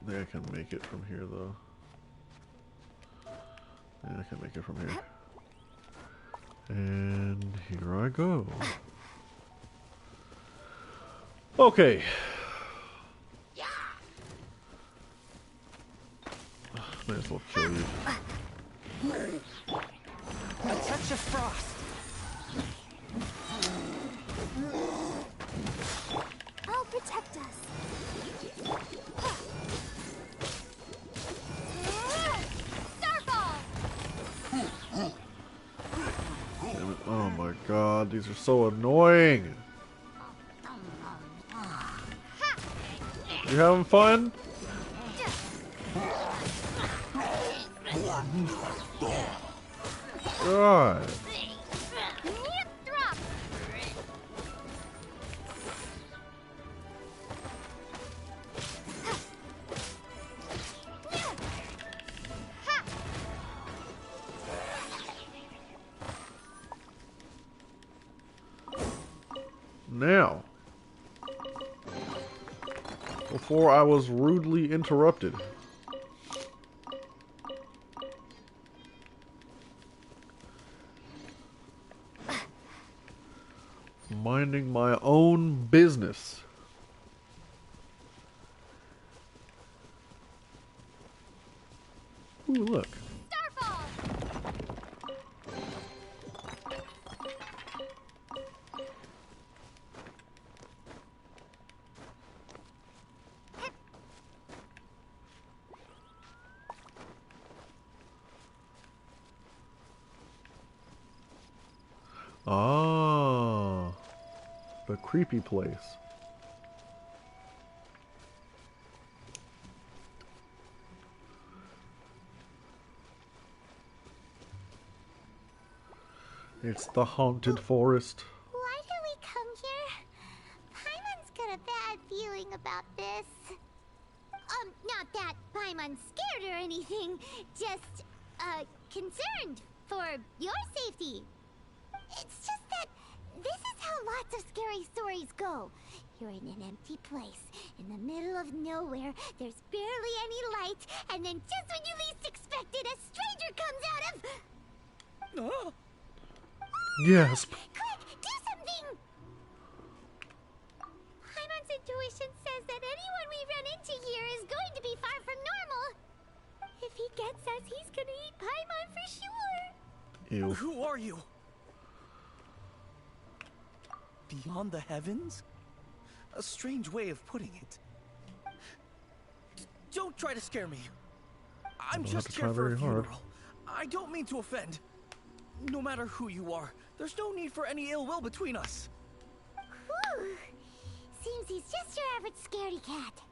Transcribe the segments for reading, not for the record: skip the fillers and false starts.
I think I can make it from here, though. Yeah, I can make it from here. And here I go. Okay. May as well kill you. A touch of frost. I'll protect us. Starfall! Damn it. Oh my god, these are so annoying. You having fun? God. Now, before I was rudely interrupted. Minding my own business. Ooh, look. Starfall! Ah, the creepy place. It's the haunted forest. Why did we come here? Paimon's got a bad feeling about this. Not that Paimon's scared or anything, just, concerned for your safety. It's just that this is how lots of scary stories go. You're in an empty place, in the middle of nowhere, there's barely any light, and then just when you least expect it, a stranger comes out of... Oh. Yes. Quick, do something! Paimon's intuition says that anyone we run into here is going to be far from normal. If he gets us, he's gonna eat Paimon for sure. Ew. Who are you? Beyond the heavens? A strange way of putting it. Don't try to scare me. I'm just here for a funeral. I don't mean to offend. No matter who you are, there's no need for any ill will between us. Whew. Seems he's just your average scaredy cat.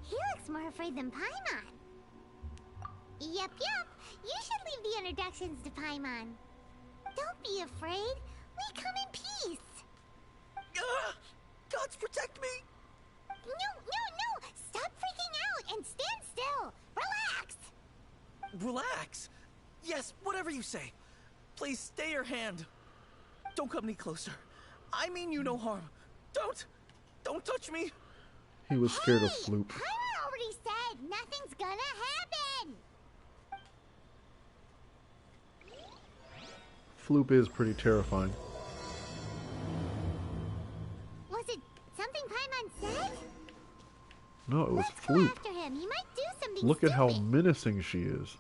He looks more afraid than Paimon. Yep. You should leave the introductions to Paimon. Don't be afraid. We come in peace. Gods protect me! No! Stop freaking out and stand still. Relax. Relax. Yes, whatever you say. Please stay your hand. Don't come any closer. I mean you no harm. Don't touch me. He was scared of Floop. Paimon already said nothing's gonna happen. Floop is pretty terrifying. Was it something Paimon said? No, it was Let's go Floop. after him. He might do something Look at how stupid. menacing she is.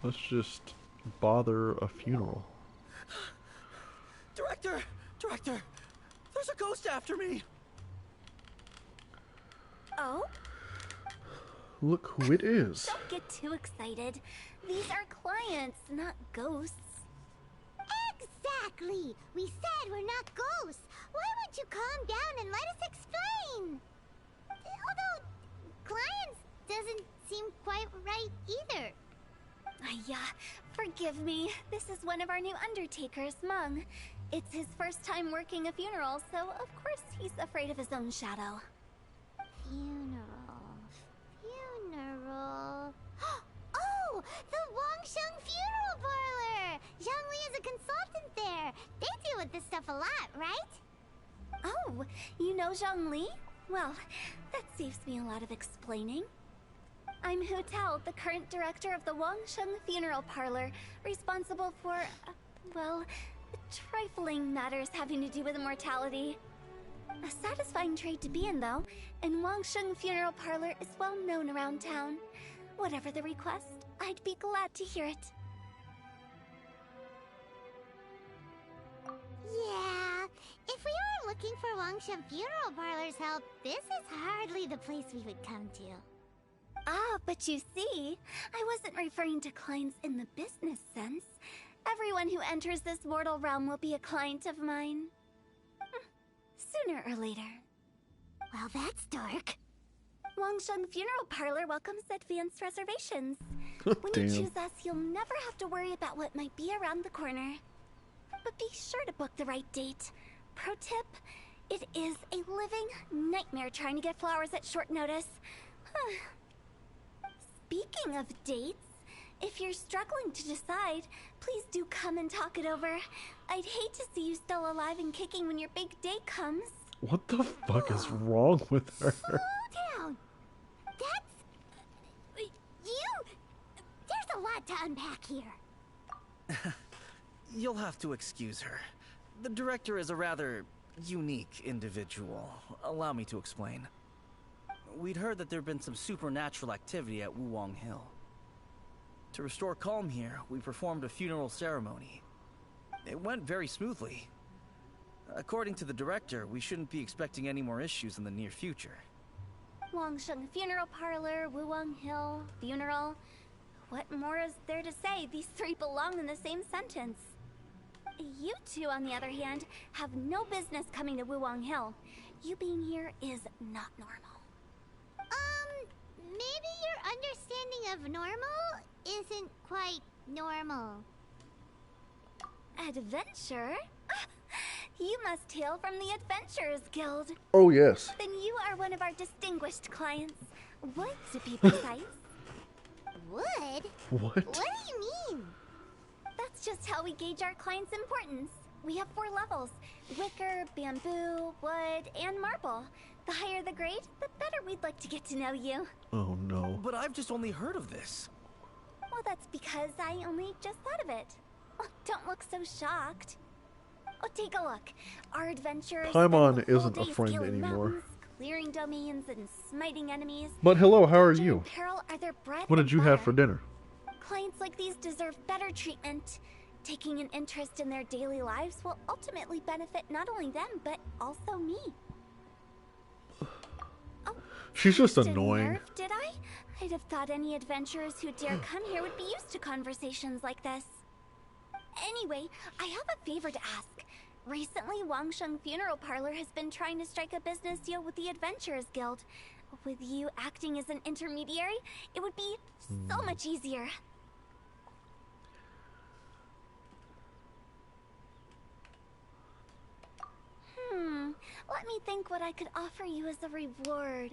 Let's just bother a funeral. Director! There's a ghost after me! Oh? Look who it is. Don't get too excited. These are clients, not ghosts. Exactly! We said we're not ghosts. Why won't you calm down and let us explain? Although, clients doesn't seem quite right either. Yeah, forgive me. This is one of our new undertakers, Mung. It's his first time working a funeral, so of course he's afraid of his own shadow. Funeral. Oh, Oh, you know Zhongli? Well, that saves me a lot of explaining. I'm Hu Tao, the current director of the Wangsheng Funeral Parlor, responsible for, well, trifling matters having to do with immortality. A satisfying trade to be in, though, and Wangsheng Funeral Parlor is well known around town. Whatever the request, I'd be glad to hear it. Yeah, if we were looking for Wangshan Funeral Parlor's help, this is hardly the place we would come to. Ah, but you see, I wasn't referring to clients in the business sense. Everyone who enters this mortal realm will be a client of mine. Sooner or later. Well, that's dark. Wangsheng Funeral Parlor welcomes advanced reservations. When you choose us, you'll never have to worry about what might be around the corner. But be sure to book the right date. Pro tip, it is a living nightmare trying to get flowers at short notice. Speaking of dates, if you're struggling to decide, please do come and talk it over. I'd hate to see you still alive and kicking when your big day comes. What the fuck is wrong with her? Slow down. That's... you... There's a lot to unpack here. You'll have to excuse her. The director is a rather unique individual. Allow me to explain. We'd heard that there'd been some supernatural activity at Wuwang Hill. To restore calm here, we performed a funeral ceremony. It went very smoothly. According to the director, we shouldn't be expecting any more issues in the near future. Wangsheng Funeral Parlor, Wuwang Hill, funeral. What more is there to say? These three belong in the same sentence. You two, on the other hand, have no business coming to Wuwang Hill. You being here is not normal. Maybe your understanding of normal isn't quite normal. Adventure? You must hail from the Adventurers Guild. Oh, yes. Then you are one of our distinguished clients. Would, to be precise. Wood? What? What do you mean? That's just how we gauge our clients' importance. We have 4 levels: wicker, bamboo, wood, and marble. The higher the grade, the better we'd like to get to know you. Oh, no. But I've just only heard of this. Well, that's because I only just thought of it. Oh, don't look so shocked. Oh, take a look. Our adventurers Paimon spend the whole isn't a day friend scaling anymore. mountains, clearing domains, and smiting enemies. But hello, how are Danger you? and peril are their bread What and did you have butter. for dinner? Clients like these deserve better treatment. Taking an interest in their daily lives will ultimately benefit not only them, but also me. Oh, She's just touched a annoying. nerve, did I? I'd have thought any adventurers who dare come here would be used to conversations like this. Anyway, I have a favor to ask. Recently, Wangsheng Funeral Parlor has been trying to strike a business deal with the Adventurers Guild. With you acting as an intermediary, it would be so much easier. Let me think what I could offer you as a reward.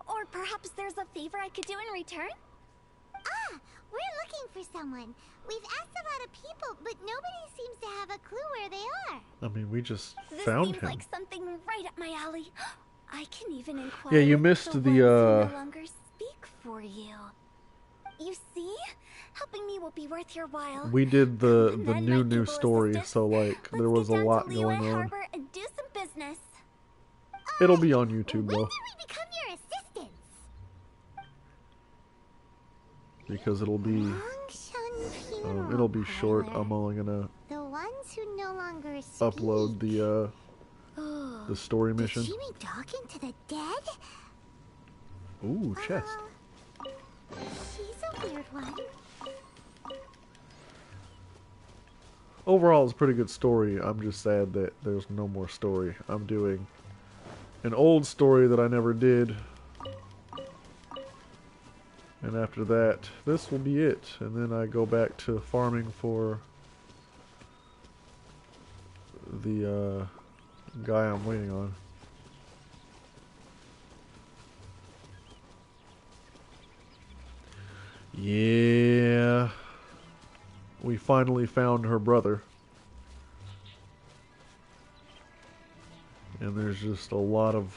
Or perhaps there's a favor I could do in return? Ah, we're looking for someone. We've asked a lot of people, but nobody seems to have a clue where they are. I mean, we just This found seems him. like something right up my alley. I can even inquire. Yeah, you with missed the the, ones who no longer speak for you. You see, helping me will be worth your while. We did the And then my new able story, assistance. so like there Let's was get a down lot to going Liyue on. Harbor and do some business. It'll be on YouTube When though, did we become your assistants? because it'll be Wangsheng Funeral it'll be short. Parlor. I'm only gonna The ones who no longer speak. upload the story mission. Did she be talking to the dead? Ooh, chest. She's a weird one. Overall, it's a pretty good story. I'm just sad that there's no more story. I'm doing an old story that I never did. And after that, this will be it. And then I go back to farming for the guy I'm waiting on. Yeah. We finally found her brother. And there's just a lot of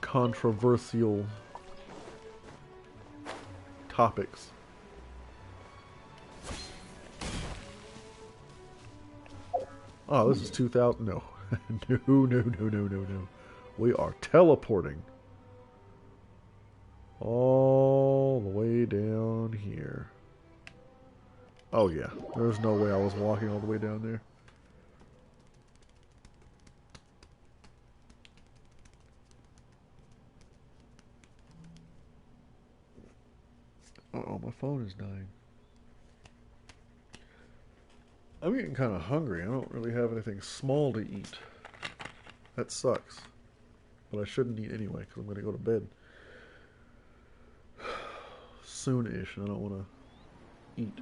controversial topics. Oh, this is 2000. No. No. We are teleporting all the way down here. Oh, yeah. There's no way I was walking all the way down there. Uh-oh, my phone is dying. I'm getting kind of hungry. I don't really have anything small to eat. That sucks. But I shouldn't eat anyway, because I'm going to go to bed. Soon-ish. I don't want to eat.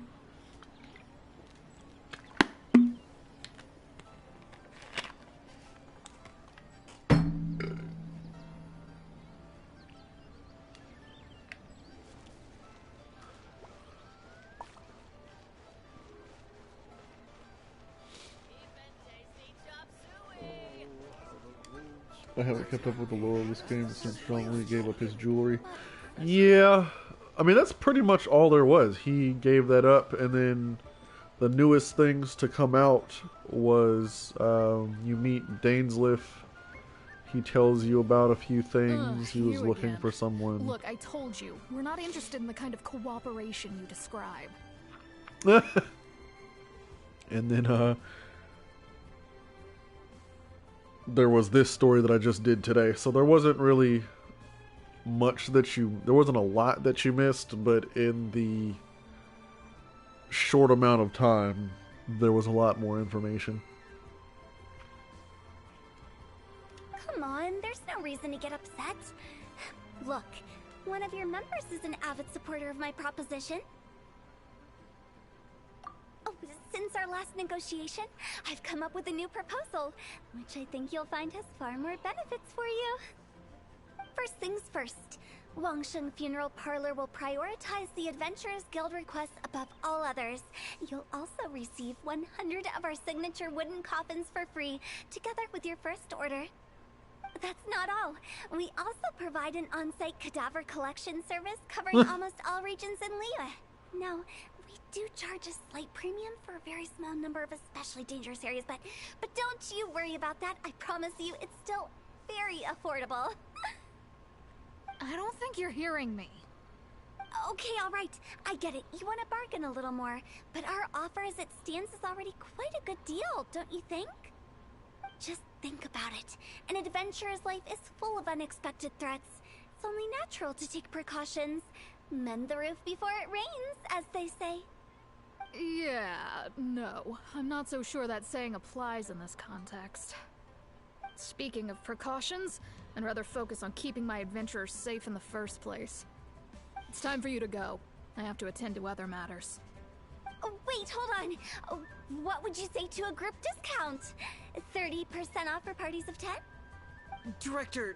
I haven't kept up with the lore of this game since John Lee gave up his jewelry. Yeah, I mean, that's pretty much all there was. He gave that up, and then the newest things to come out was you meet Dainsleif. He tells you about a few things. He was looking for someone. Look, I told you, we're not interested in the kind of cooperation you describe. And then, there was this story that I just did today. So there wasn't really much that there wasn't a lot that you missed, but in the short amount of time, there was a lot more information. Come on, there's no reason to get upset. Look, one of your members is an avid supporter of my proposition. Oh, since our last negotiation, I've come up with a new proposal, which I think you'll find has far more benefits for you. First things first, Wangsheng Funeral Parlor will prioritize the Adventurers Guild requests above all others. You'll also receive 100 of our signature wooden coffins for free, together with your first order. That's not all. We also provide an on-site cadaver collection service covering almost all regions in Liyue. Now, we do charge a slight premium for a very small number of especially dangerous areas, but don't you worry about that. I promise you, it's still very affordable. I don't think you're hearing me. Okay, all right. I get it. You want to bargain a little more, but our offer as it stands is already quite a good deal, don't you think? Just think about it. An adventurer's life is full of unexpected threats. It's only natural to take precautions. Mend the roof before it rains, as they say. Yeah, no. I'm not so sure that saying applies in this context. Speaking of precautions, I'd rather focus on keeping my adventurers safe in the first place. It's time for you to go. I have to attend to other matters. Oh, wait, hold on. Oh, what would you say to a group discount? 30% off for parties of 10? Director,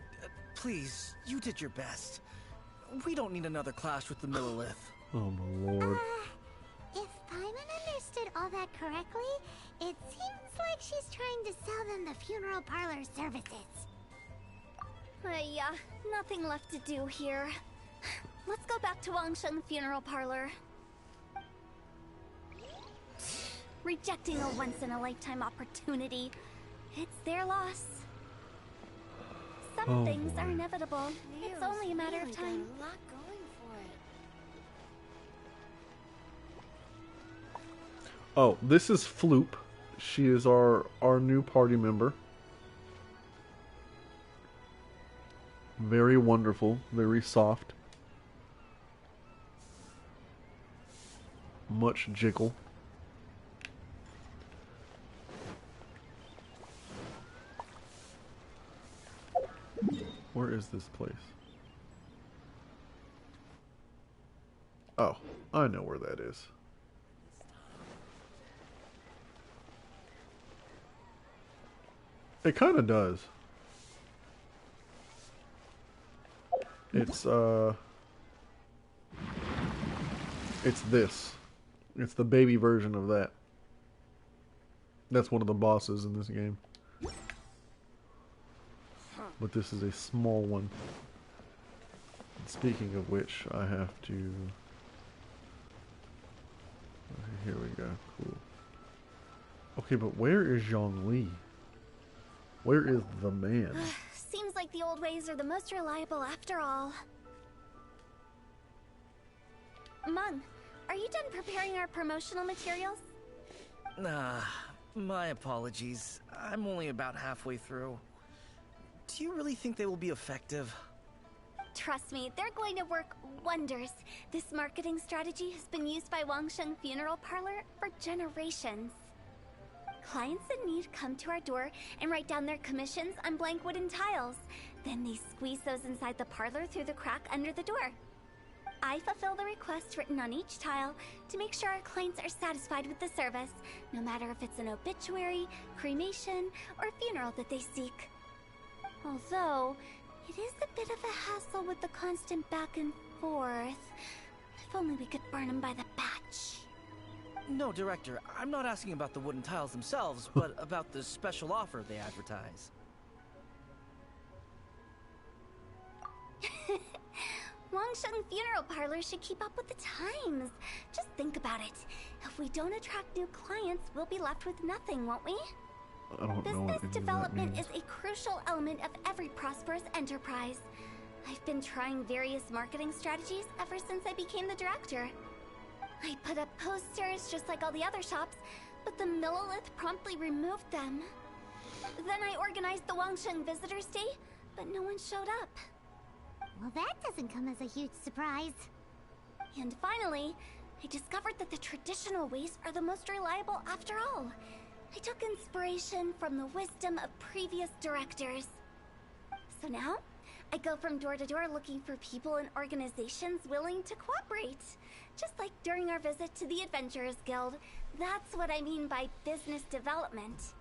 please, you did your best. We don't need another clash with the Millilith. Oh my lord. If Paimon understood all that correctly, it seems like she's trying to sell them the funeral parlor services. Yeah, nothing left to do here. Let's go back to Wangsheng Funeral Parlor. Rejecting a once-in-a-lifetime opportunity. It's their loss. Some things are inevitable. It's only a matter of time. Oh, this is Floop. She is our new party member. Very wonderful, very soft. Much jiggle. Where is this place? Oh, I know where that is. It kind of does. It's this. It's the baby version of that. That's one of the bosses in this game. but this is a small one. Speaking of which, I have to... Okay, here we go. Cool. Okay, but where is Zhongli? Where is the man? Seems like the old ways are the most reliable after all. Mung, are you done preparing our promotional materials? Nah, my apologies. I'm only about halfway through. Do you really think they will be effective? Trust me, they're going to work wonders. This marketing strategy has been used by Wangsheng Funeral Parlor for generations. Clients in need come to our door and write down their commissions on blank wooden tiles. Then they squeeze those inside the parlor through the crack under the door. I fulfill the requests written on each tile to make sure our clients are satisfied with the service, no matter if it's an obituary, cremation, or funeral that they seek. Although, it is a bit of a hassle with the constant back and forth. If only we could burn them by the batch. No, Director, I'm not asking about the wooden tiles themselves, but about the special offer they advertise. Wangsheng Funeral Parlor should keep up with the times. Just think about it. If we don't attract new clients, we'll be left with nothing, won't we? I don't know what Business any development of that is means. a crucial element of every prosperous enterprise. I've been trying various marketing strategies ever since I became the director. I put up posters just like all the other shops, but the Millilith promptly removed them. Then I organized the Wangsheng Visitors Day, but no one showed up. Well, that doesn't come as a huge surprise. And finally, I discovered that the traditional ways are the most reliable after all. I took inspiration from the wisdom of previous directors. So now, I go from door to door looking for people and organizations willing to cooperate. Just like during our visit to the Adventurers Guild. That's what I mean by business development.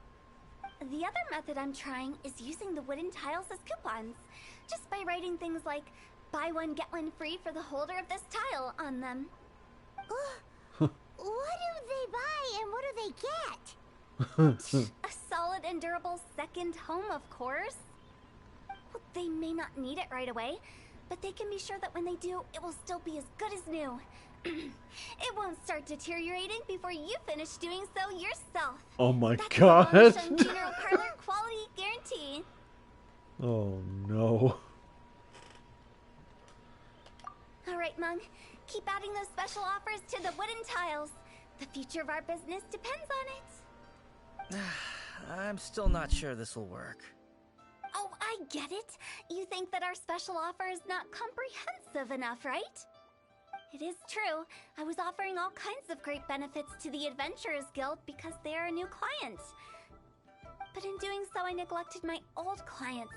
The other method I'm trying is using the wooden tiles as coupons. Just by writing things like, buy one get one free for the holder of this tile on them. What do they buy and what do they get? A solid and durable second home, of course. Well, they may not need it right away, but they can be sure that when they do, it will still be as good as new. It won't start deteriorating before you finish doing so yourself. Oh my That's god. the Wangsheng Funeral Parlor quality guarantee. Oh no. All right, Mung. Keep adding those special offers to the wooden tiles. The future of our business depends on it. I'm still not sure this will work. Oh, I get it. You think that our special offer is not comprehensive enough, right? It is true. I was offering all kinds of great benefits to the Adventurers Guild because they are a new client. But in doing so, I neglected my old clients.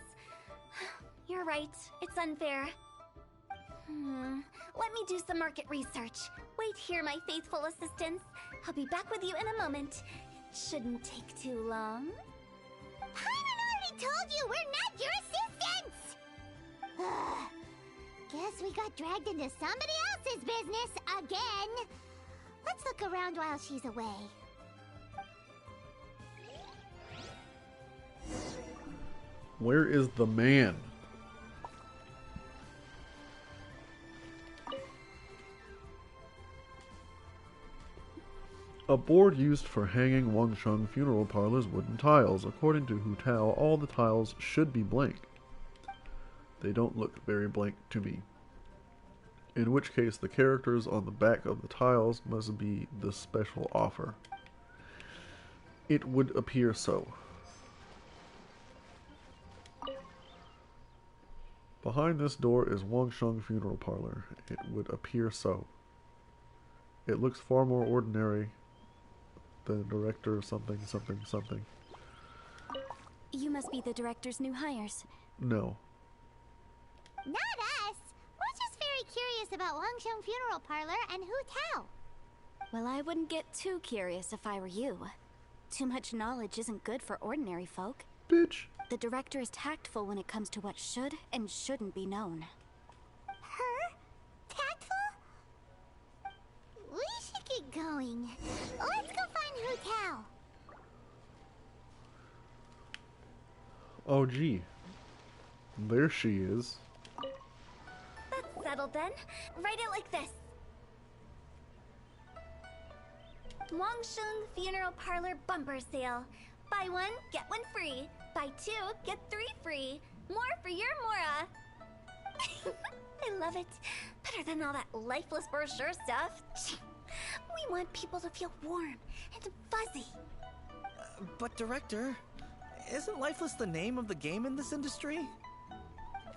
You're right. It's unfair. Let me do some market research. Wait here, my faithful assistants. I'll be back with you in a moment. It shouldn't take too long. Paimon already told you we're not your assistants! Guess we got dragged into somebody else's business again. Let's look around while she's away. Where is the man? A board used for hanging Wangsheng Funeral Parlor's wooden tiles. According to Hu Tao, all the tiles should be blank. They don't look very blank to me. In which case, the characters on the back of the tiles must be the special offer. It would appear so. Behind this door is Wangsheng Funeral Parlor. It would appear so. It looks far more ordinary than director something something something. You must be the director's new hires. No. Not us. We're just very curious about Wangsheng Funeral Parlor and Hu Tao. Well, I wouldn't get too curious if I were you. Too much knowledge isn't good for ordinary folk. Bitch. The director is tactful when it comes to what should and shouldn't be known. Her? Tactful? We should get going. Let's go find Hu Tao. Oh gee. There she is. That's settled then. Write it like this. Wangsheng Funeral Parlor Bumper Sale. Buy one, get one free. Buy two, get three free. More for your Mora. I love it. Better than all that lifeless brochure stuff. We want people to feel warm and fuzzy. But Director, isn't Lifeless the name of the game in this industry?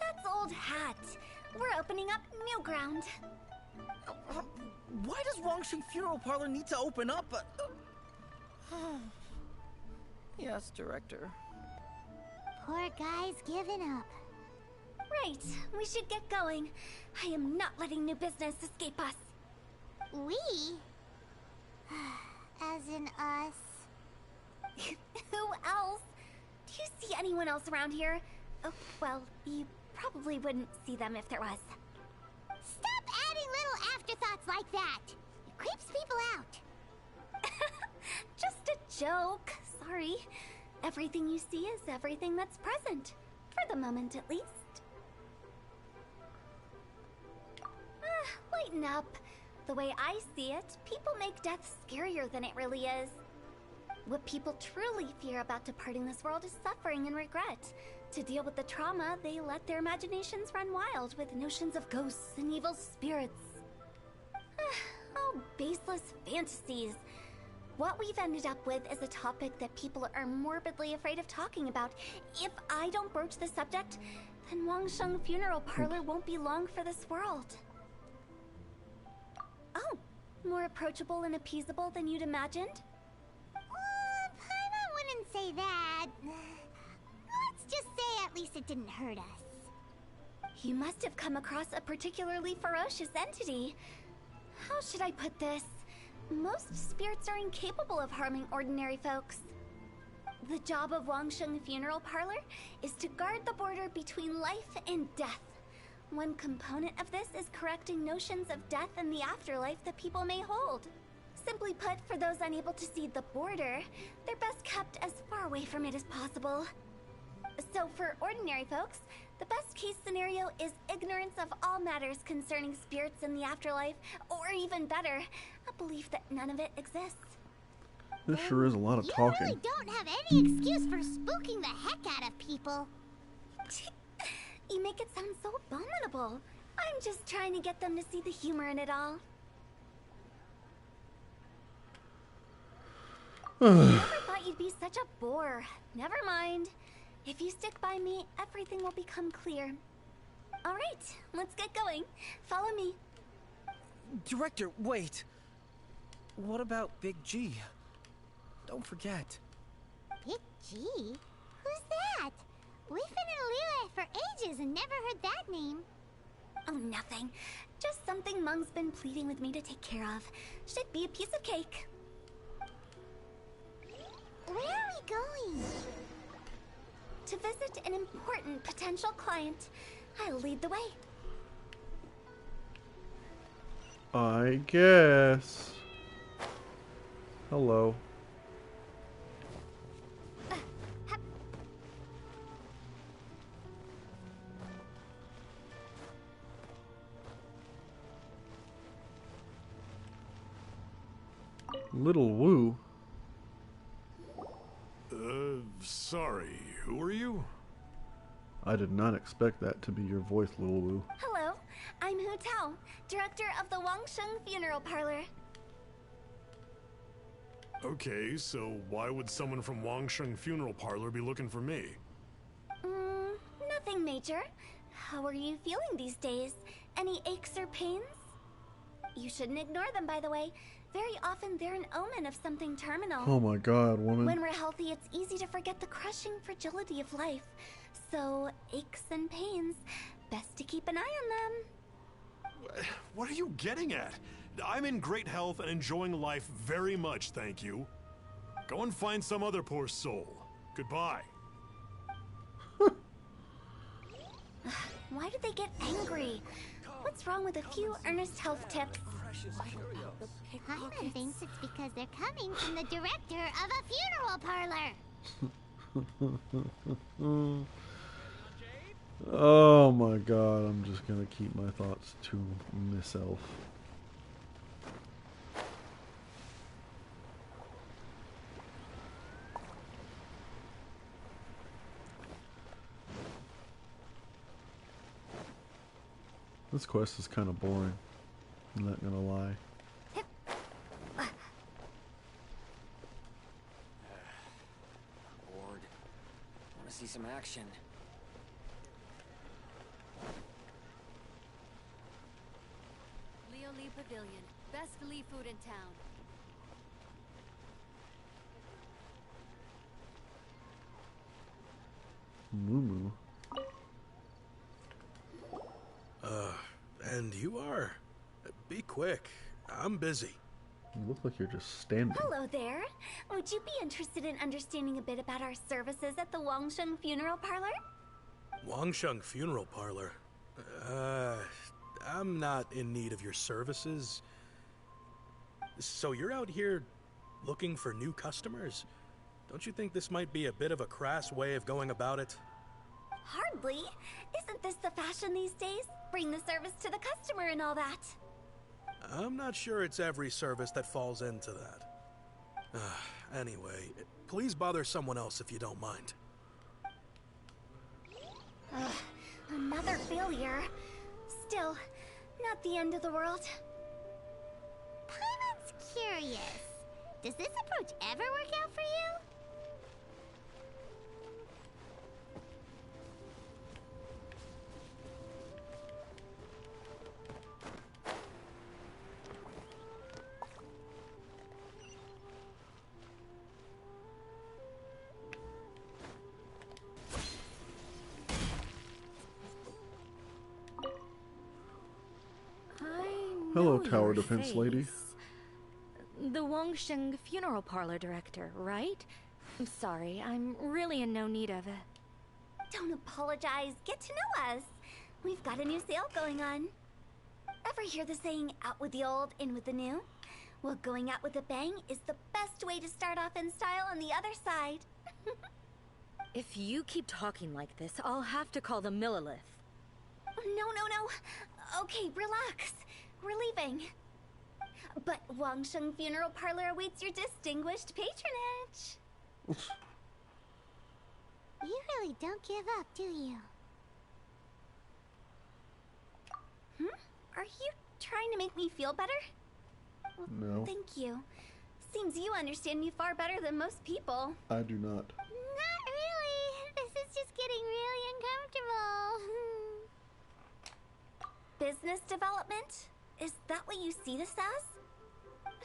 That's old hat. We're opening up new ground. Why does Wangsheng Funeral Parlor need to open up? Yes, Director. Poor guy's given up. Right, we should get going. I am not letting new business escape us. We? As in us. Who else? Do you see anyone else around here? Oh, well, you probably wouldn't see them if there was. Stop adding little afterthoughts like that. It creeps people out. Just a joke. Sorry. Everything you see is everything that's present. For the moment, at least. Lighten up. The way I see it, people make death scarier than it really is. What people truly fear about departing this world is suffering and regret. To deal with the trauma, they let their imaginations run wild with notions of ghosts and evil spirits. Oh, baseless fantasies. What we've ended up with is a topic that people are morbidly afraid of talking about. If I don't broach the subject, then Wangsheng Funeral Parlor won't be long for this world. Oh, more approachable and appeasable than you'd imagined? Paimon wouldn't say that. Let's just say at least it didn't hurt us. You must have come across a particularly ferocious entity. How should I put this? Most spirits are incapable of harming ordinary folks. The job of Wangsheng Funeral Parlor is to guard the border between life and death. One component of this is correcting notions of death and the afterlife that people may hold. Simply put, for those unable to see the border, they're best kept as far away from it as possible. So for ordinary folks, the best case scenario is ignorance of all matters concerning spirits in the afterlife, or even better, a belief that none of it exists. This sure is a lot of talking. You really don't have any excuse for spooking the heck out of people. You make it sound so abominable. I'm just trying to get them to see the humor in it all. Never thought you'd be such a bore. Never mind. If you stick by me, everything will become clear. All right, let's get going. Follow me. Director, wait. What about Big G? Don't forget. Big G? Who's that? We've been in Lille for ages and never heard that name. Oh, nothing. Just something Mung's been pleading with me to take care of. Should be a piece of cake. Where are we going? To visit an important potential client. I'll lead the way. I guess. Hello. Little Woo. Sorry, who are you? I did not expect that to be your voice, Little Woo. Hello, I'm Hu Tao, director of the Wangsheng Funeral Parlor. Okay, so why would someone from Wangsheng Funeral Parlor be looking for me? Nothing major. How are you feeling these days? Any aches or pains? You shouldn't ignore them, by the way. Very often they're an omen of something terminal. Oh my god, woman. When we're healthy, it's easy to forget the crushing fragility of life. So, aches and pains, best to keep an eye on them. What are you getting at? I'm in great health and enjoying life very much, thank you. Go and find some other poor soul. Goodbye. Why do they get angry? What's wrong with a few earnest health tips? Paimon thinks it's because they're coming from the director of a funeral parlor. Oh my god, I'm just gonna keep my thoughts to myself. This quest is kind of boring. I'm not gonna lie. Bored. Want to see some action. Leo Lee Pavilion. Best Lee food in town. Moo. And you are? Be quick. I'm busy. You look like you're just standing. Hello there. Would you be interested in understanding a bit about our services at the Wangsheng Funeral Parlor? Wangsheng Funeral Parlor? I'm not in need of your services. So you're out here looking for new customers? Don't you think this might be a bit of a crass way of going about it? Hardly. Isn't this the fashion these days? Bring the service to the customer and all that. I'm not sure it's every service that falls into that. Anyway, please bother someone else if you don't mind. Another failure. Still, not the end of the world. Paimon's curious. Does this approach ever work out for you? Hello, tower defense lady. The Wangsheng Funeral Parlor director, right? I'm sorry, I'm really in no need of it. Don't apologize. Get to know us. We've got a new sale going on. Ever hear the saying, out with the old, in with the new? Well, going out with a bang is the best way to start off in style on the other side. If you keep talking like this, I'll have to call the Millilith. No. Okay, relax. We're leaving. But Wangsheng Funeral Parlor awaits your distinguished patronage. You really don't give up, do you? Are you trying to make me feel better? Well, No. thank you. Seems you understand me far better than most people. I do not. Not really. This is just getting really uncomfortable. Business development? Is that what you see this as?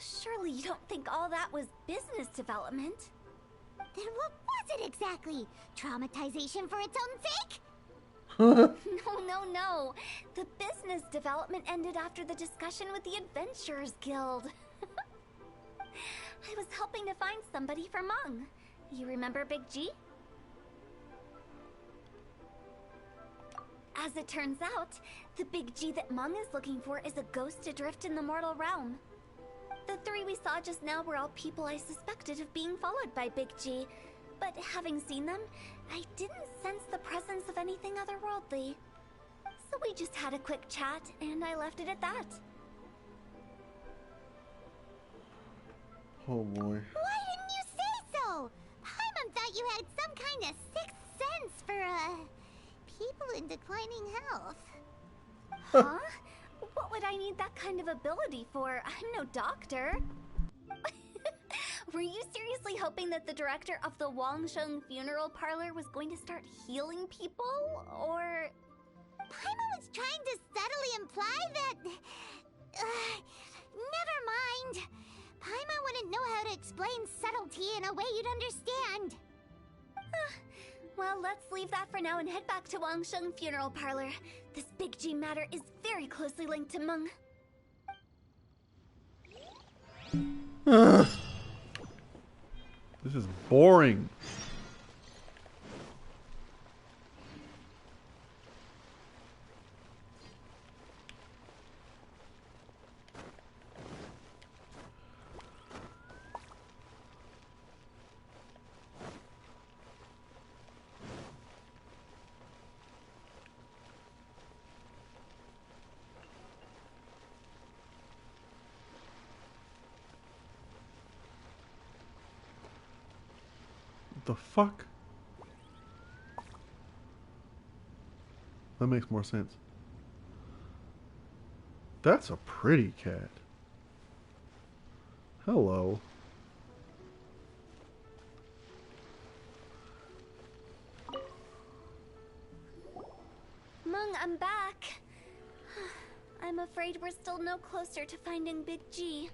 Surely you don't think all that was business development? Then what was it exactly? Traumatization for its own sake? No. The business development ended after the discussion with the Adventurers Guild. I was helping to find somebody for Meng. You remember Big G? As it turns out, the Big G that Meng is looking for is a ghost adrift in the mortal realm. The three we saw just now were all people I suspected of being followed by Big G, but having seen them, I didn't sense the presence of anything otherworldly. So we just had a quick chat, and I left it at that. Oh boy. Why didn't you say so? Paimon thought you had some kind of sixth sense for, people in declining health. Huh? What would I need that kind of ability for? I'm no doctor. Were you seriously hoping that the director of the Wangsheng Funeral Parlor was going to start healing people, or...? Paimon was trying to subtly imply that... never mind. Paimon wouldn't know how to explain subtlety in a way you'd understand. Well, let's leave that for now and head back to Wangsheng Funeral Parlor. This Big G matter is very closely linked to Meng. This is boring. The fuck? That makes more sense. That's a pretty cat. Hello. Mung, I'm back. I'm afraid we're still no closer to finding Big G.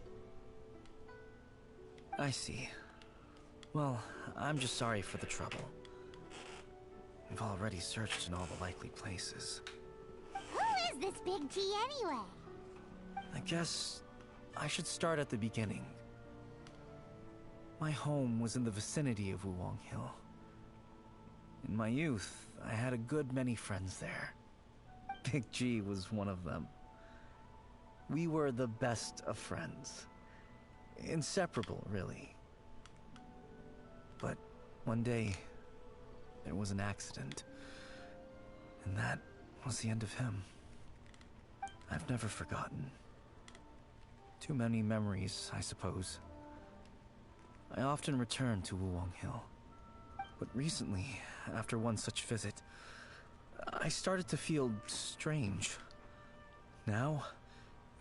I see. Well, I'm just sorry for the trouble. We've already searched in all the likely places. Who is this Big G anyway? I guess I should start at the beginning. My home was in the vicinity of Wuwang Hill. In my youth, I had a good many friends there. Big G was one of them. We were the best of friends. Inseparable, really. But one day, there was an accident. And that was the end of him. I've never forgotten. Too many memories, I suppose. I often return to Wuwang Hill. But recently, after one such visit, I started to feel strange. Now,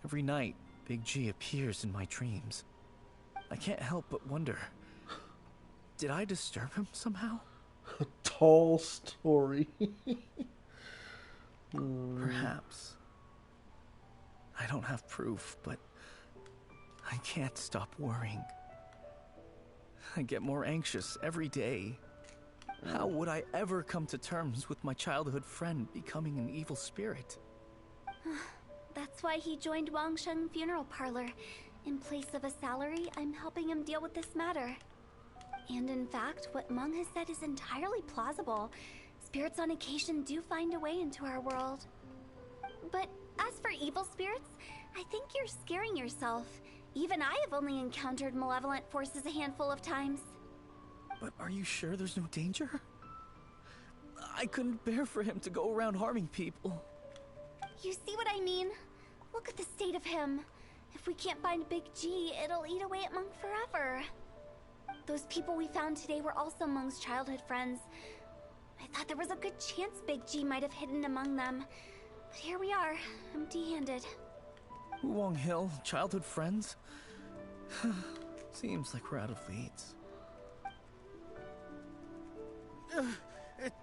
every night, Big G appears in my dreams. I can't help but wonder, did I disturb him somehow? A tall story. Perhaps. I don't have proof, but I can't stop worrying. I get more anxious every day. How would I ever come to terms with my childhood friend becoming an evil spirit? That's why he joined Wangsheng Funeral Parlor. In place of a salary, I'm helping him deal with this matter. And in fact, what Mung has said is entirely plausible. Spirits on occasion do find a way into our world. But as for evil spirits, I think you're scaring yourself. Even I have only encountered malevolent forces a handful of times. But are you sure there's no danger? I couldn't bear for him to go around harming people. You see what I mean? Look at the state of him. If we can't find Big G, it'll eat away at Mung forever. Those people we found today were also Mung's childhood friends. I thought there was a good chance Big G might have hidden among them. But here we are, empty-handed. Wuwang Hill, childhood friends? Seems like we're out of leads.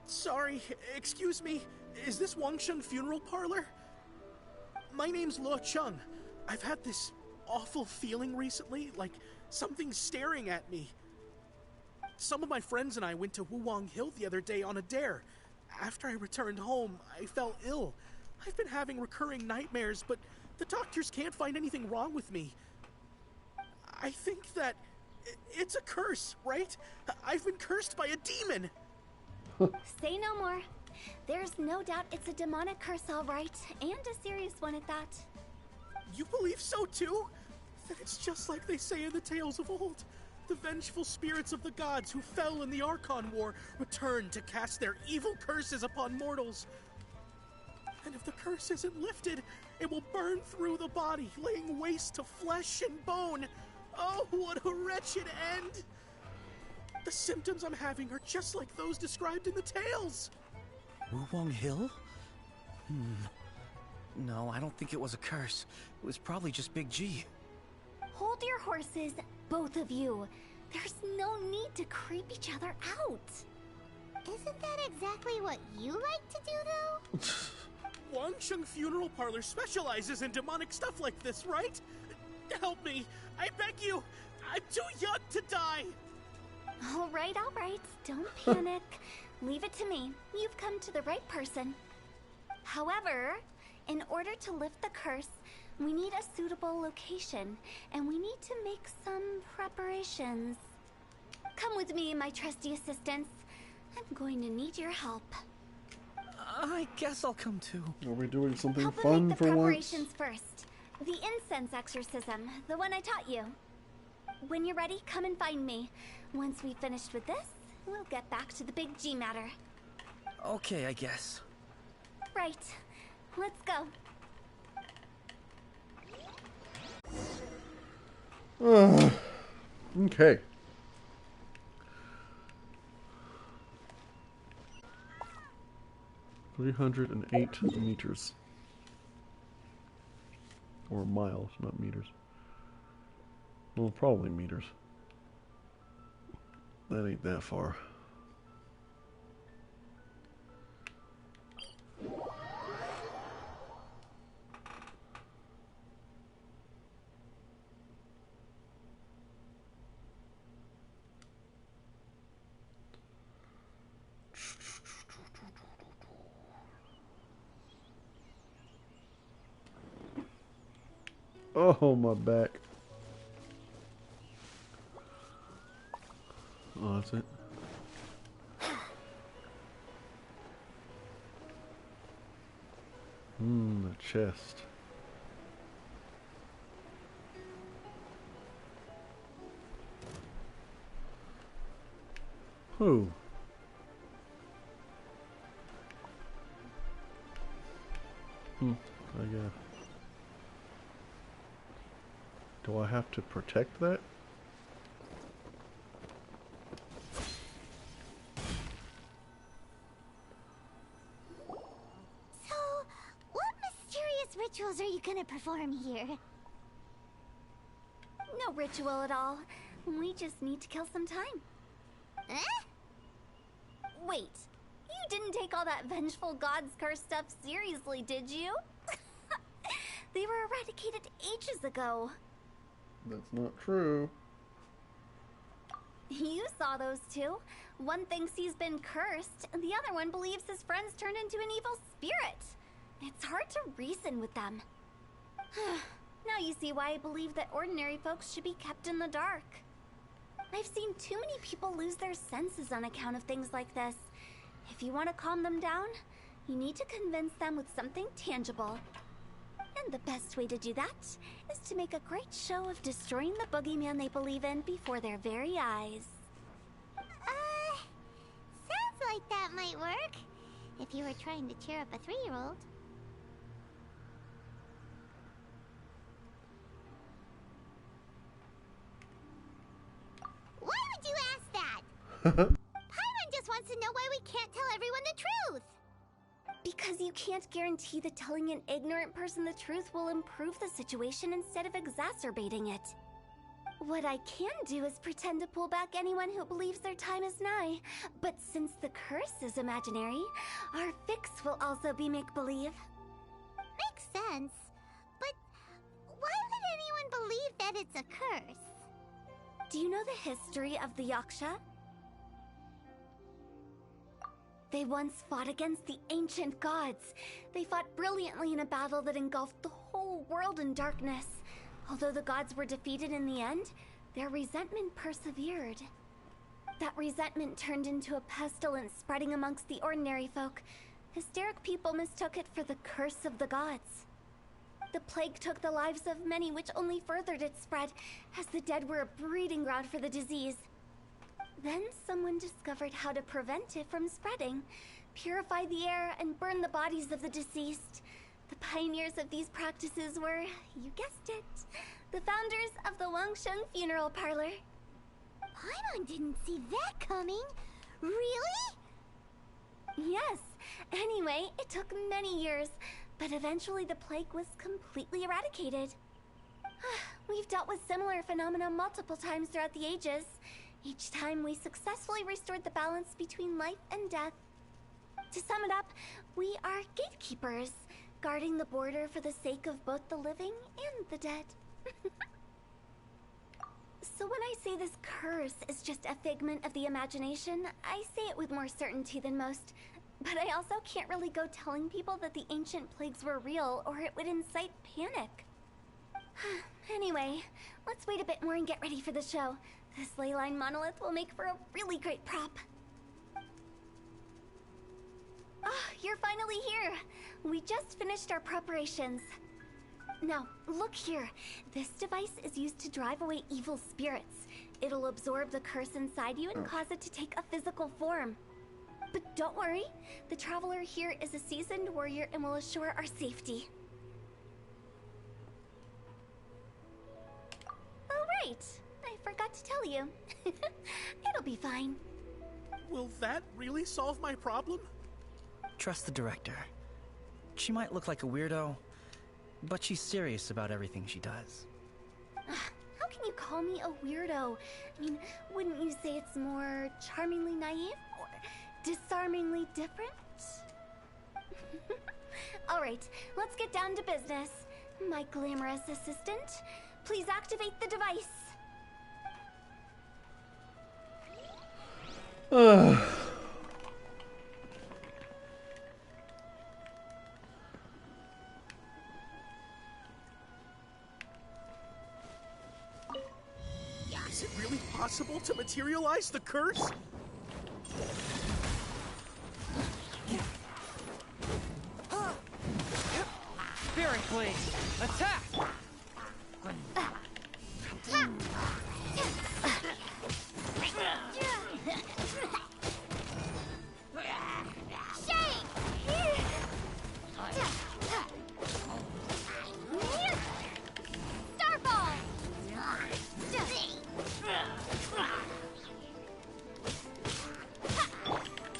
Sorry, excuse me. Is this Wangsheng Funeral Parlor? My name's Luo Chung. I've had this awful feeling recently, like something's staring at me. Some of my friends and I went to Wuwang Hill the other day on a dare. After I returned home, I fell ill. I've been having recurring nightmares, but the doctors can't find anything wrong with me. I think that it's a curse, right? I've been cursed by a demon. Say no more. There's no doubt it's a demonic curse, all right, and a serious one at that. You believe so too? Then it's just like they say in the tales of old. The vengeful spirits of the gods who fell in the Archon War return to cast their evil curses upon mortals. And if the curse isn't lifted, it will burn through the body, laying waste to flesh and bone. Oh, what a wretched end! The symptoms I'm having are just like those described in the tales. Wuwang Hill? No, I don't think it was a curse. It was probably just Big G. Hold your horses, both of you. There's no need to creep each other out. Isn't that exactly what you like to do, though? Wangsheng Funeral Parlor specializes in demonic stuff like this, right? Help me. I beg you. I'm too young to die. All right. Don't panic. Leave it to me. You've come to the right person. However, in order to lift the curse, we need a suitable location, and we need to make some preparations. Come with me, my trusty assistants. I'm going to need your help. I guess I'll come too. Are we doing something Help fun make the for once? preparations first. The incense exorcism, the one I taught you. When you're ready, come and find me. Once we've finished with this, we'll get back to the Big G matter. Okay, I guess. Right. Let's go. Okay. 308 meters. Or miles, not meters. Well, probably meters. That ain't that far. Oh, my back. Oh, that's it. The chest. Who? I guess. Do I have to protect that? So, what mysterious rituals are you gonna perform here? No ritual at all. We just need to kill some time. Eh? Wait, you didn't take all that vengeful God's curse stuff seriously, did you? They were eradicated ages ago. That's not true. You saw those two. One thinks he's been cursed, and the other one believes his friends turned into an evil spirit. It's hard to reason with them. Now you see why I believe that ordinary folks should be kept in the dark. I've seen too many people lose their senses on account of things like this. If you want to calm them down, you need to convince them with something tangible. And the best way to do that is to make a great show of destroying the boogeyman they believe in before their very eyes. Sounds like that might work. If you were trying to cheer up a 3-year-old. Why would you ask that? Paimon just wants to know why we can't tell everyone the truth. Because you can't guarantee that telling an ignorant person the truth will improve the situation instead of exacerbating it. What I can do is pretend to pull back anyone who believes their time is nigh. But since the curse is imaginary, our fix will also be make-believe. Makes sense. But why would anyone believe that it's a curse? Do you know the history of the Yaksha? They once fought against the ancient gods. They fought brilliantly in a battle that engulfed the whole world in darkness. Although the gods were defeated in the end, their resentment persevered. That resentment turned into a pestilence spreading amongst the ordinary folk. Hysteric people mistook it for the curse of the gods. The plague took the lives of many, which only furthered its spread, as the dead were a breeding ground for the disease. Then someone discovered how to prevent it from spreading, purify the air, and burn the bodies of the deceased. The pioneers of these practices were, you guessed it, the founders of the Wangsheng Funeral Parlor. Paimon didn't see that coming. Really? Yes. Anyway, it took many years, but eventually the plague was completely eradicated. We've dealt with similar phenomena multiple times throughout the ages. Each time we successfully restored the balance between life and death. To sum it up, we are gatekeepers, guarding the border for the sake of both the living and the dead. So when I say this curse is just a figment of the imagination, I say it with more certainty than most. But I also can't really go telling people that the ancient plagues were real, or it would incite panic. Anyway, let's wait a bit more and get ready for the show. This leyline monolith will make for a really great prop. You're finally here! We just finished our preparations. Now, look here. This device is used to drive away evil spirits. It'll absorb the curse inside you and cause it to take a physical form. But don't worry, the traveler here is a seasoned warrior and will assure our safety. Oh, right. I forgot to tell you. It'll be fine. Will that really solve my problem? Trust the director. She might look like a weirdo, but she's serious about everything she does. How can you call me a weirdo? I mean, wouldn't you say it's more charmingly naive or disarmingly different? Alright, let's get down to business. My glamorous assistant, please activate the device. Is it really possible to materialize the curse? Spirit Blade! Attack!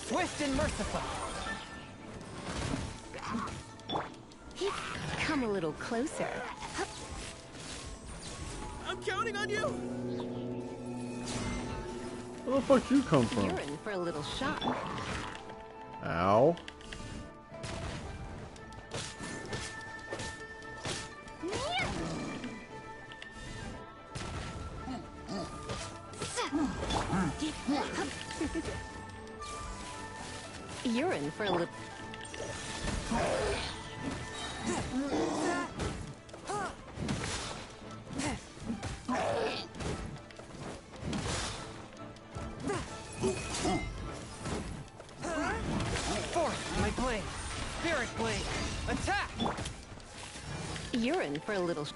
Swift and merciful! Come a little closer. I'm counting on you! Where the fuck you come from? You're in for a little shock. Ow. You're in for a little... Force my blade! Spirit Blade! Attack! You're in for a little...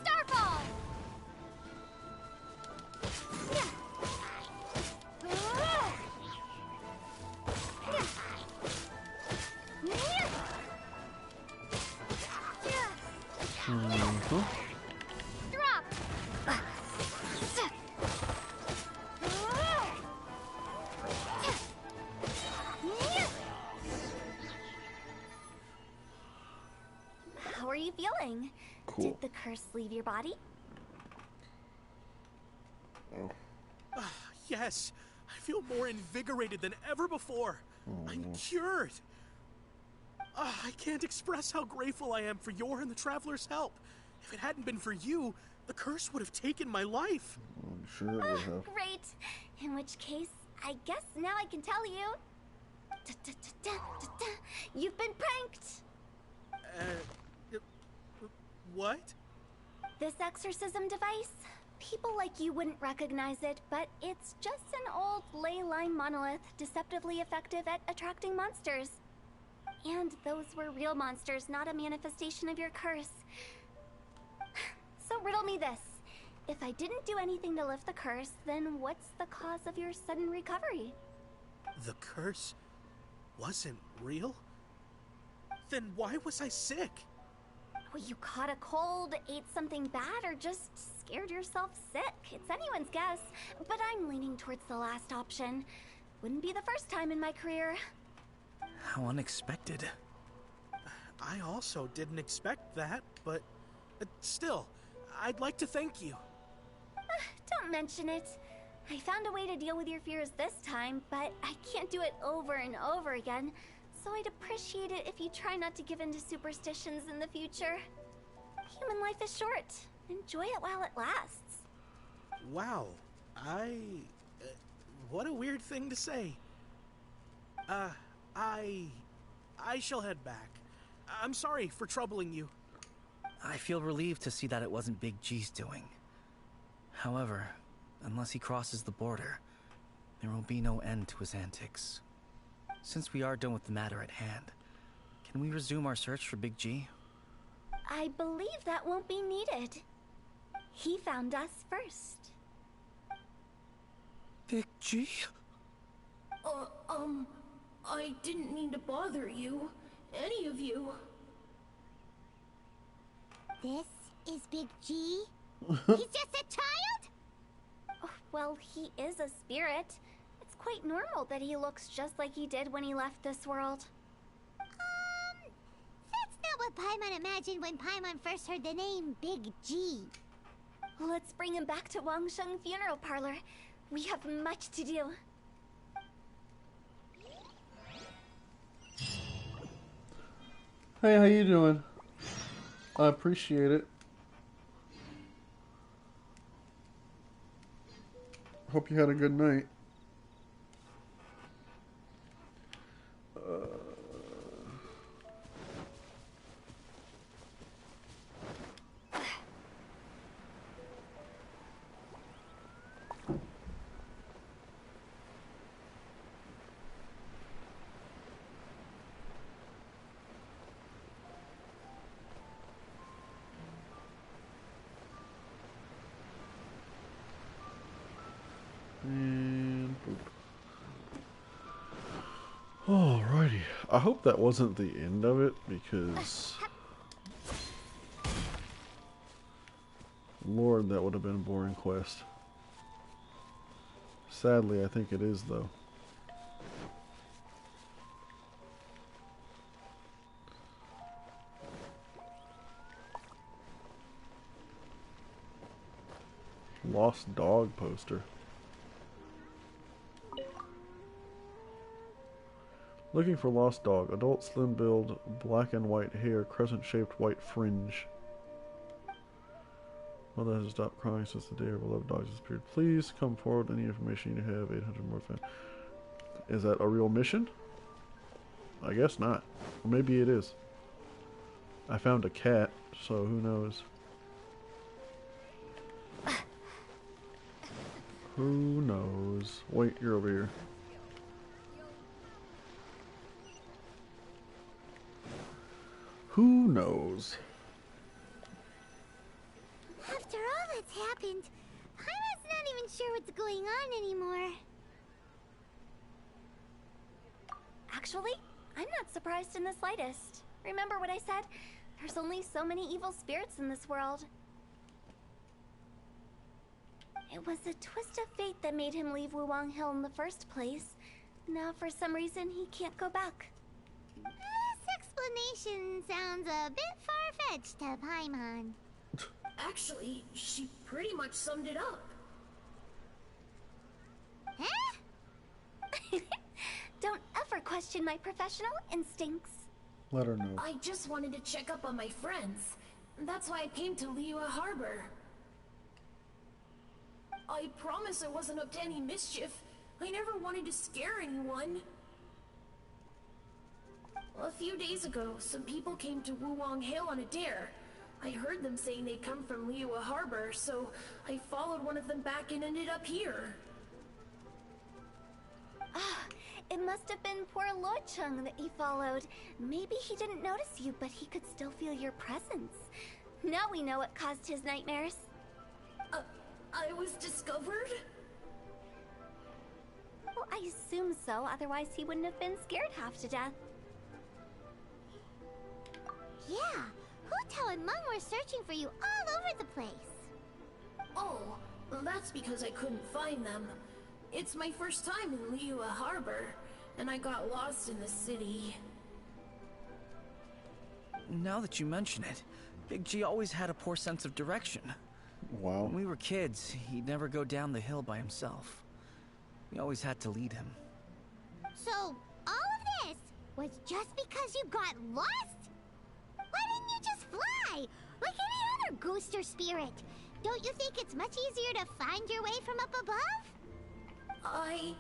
Starfall! Drop! How are you feeling? Cool. Did the curse leave your body? Yes, I feel more invigorated than ever before. I'm cured. I can't express how grateful I am for your and the Traveler's help. If it hadn't been for you, the curse would have taken my life. I'm sure it would have. Great. In which case, I guess now I can tell you. You've been pranked. What? This exorcism device? People like you wouldn't recognize it, but it's just an old ley line monolith deceptively effective at attracting monsters. And those were real monsters, not a manifestation of your curse. So riddle me this. If I didn't do anything to lift the curse, then what's the cause of your sudden recovery? The curse wasn't real? Then why was I sick? Well, you caught a cold, ate something bad, or just scared yourself sick. It's anyone's guess, but I'm leaning towards the last option. Wouldn't be the first time in my career. How unexpected. I also didn't expect that, but still, I'd like to thank you. Don't mention it. I found a way to deal with your fears this time, but I can't do it over and over again. So I'd appreciate it if you try not to give in to superstitions in the future. Human life is short. Enjoy it while it lasts. Wow, what a weird thing to say. I shall head back. I'm sorry for troubling you. I feel relieved to see that it wasn't Big G's doing. However, unless he crosses the border, there will be no end to his antics. Since we are done with the matter at hand, can we resume our search for Big G? I believe that won't be needed. He found us first. Big G? I didn't mean to bother you. Any of you. This is Big G? He's just a child? Well, he is a spirit. It's quite normal that he looks just like he did when he left this world. That's not what Paimon imagined when Paimon first heard the name Big G. Let's bring him back to Wangsheng Funeral Parlor. We have much to do. Hey, how you doing? I appreciate it. Hope you had a good night. And boop. Alrighty. I hope that wasn't the end of it, because Lord, that would have been a boring quest. Sadly, I think it is, though. Lost dog poster. Looking for lost dog. Adult, slim build, black and white hair, crescent-shaped white fringe. Mother hasn't stopped crying since the day her beloved dog disappeared. Please come forward with any information you have. 800 more fans. Is that a real mission? I guess not. Or maybe it is. I found a cat, so who knows. Who knows? Wait, you're over here. Who knows? After all that's happened, Paimon's not even sure what's going on anymore. Actually, I'm not surprised in the slightest. Remember what I said? There's only so many evil spirits in this world. It was a twist of fate that made him leave Wuwang Hill in the first place. Now, for some reason, he can't go back. This explanation sounds a bit far-fetched to Paimon. Actually, she pretty much summed it up. Huh? Don't ever question my professional instincts. Let her know. I just wanted to check up on my friends. That's why I came to Liyue Harbor. I promise I wasn't up to any mischief. I never wanted to scare anyone. A few days ago, some people came to Wuwang Hill on a dare. I heard them saying they'd come from Liyue Harbor, so I followed one of them back and ended up here. Ah, it must have been poor Lo Chung that he followed. Maybe he didn't notice you, but he could still feel your presence. Now we know what caused his nightmares. I was discovered? Well, I assume so, otherwise he wouldn't have been scared half to death. Yeah, Hu Tao and Meng were searching for you all over the place. Oh, well, that's because I couldn't find them. It's my first time in Liyue Harbor, and I got lost in the city. Now that you mention it, Big G always had a poor sense of direction. Wow. When we were kids, he'd never go down the hill by himself. We always had to lead him. So, all of this was just because you got lost? Why didn't you just fly? Like any other ghost or spirit? Don't you think it's much easier to find your way from up above? I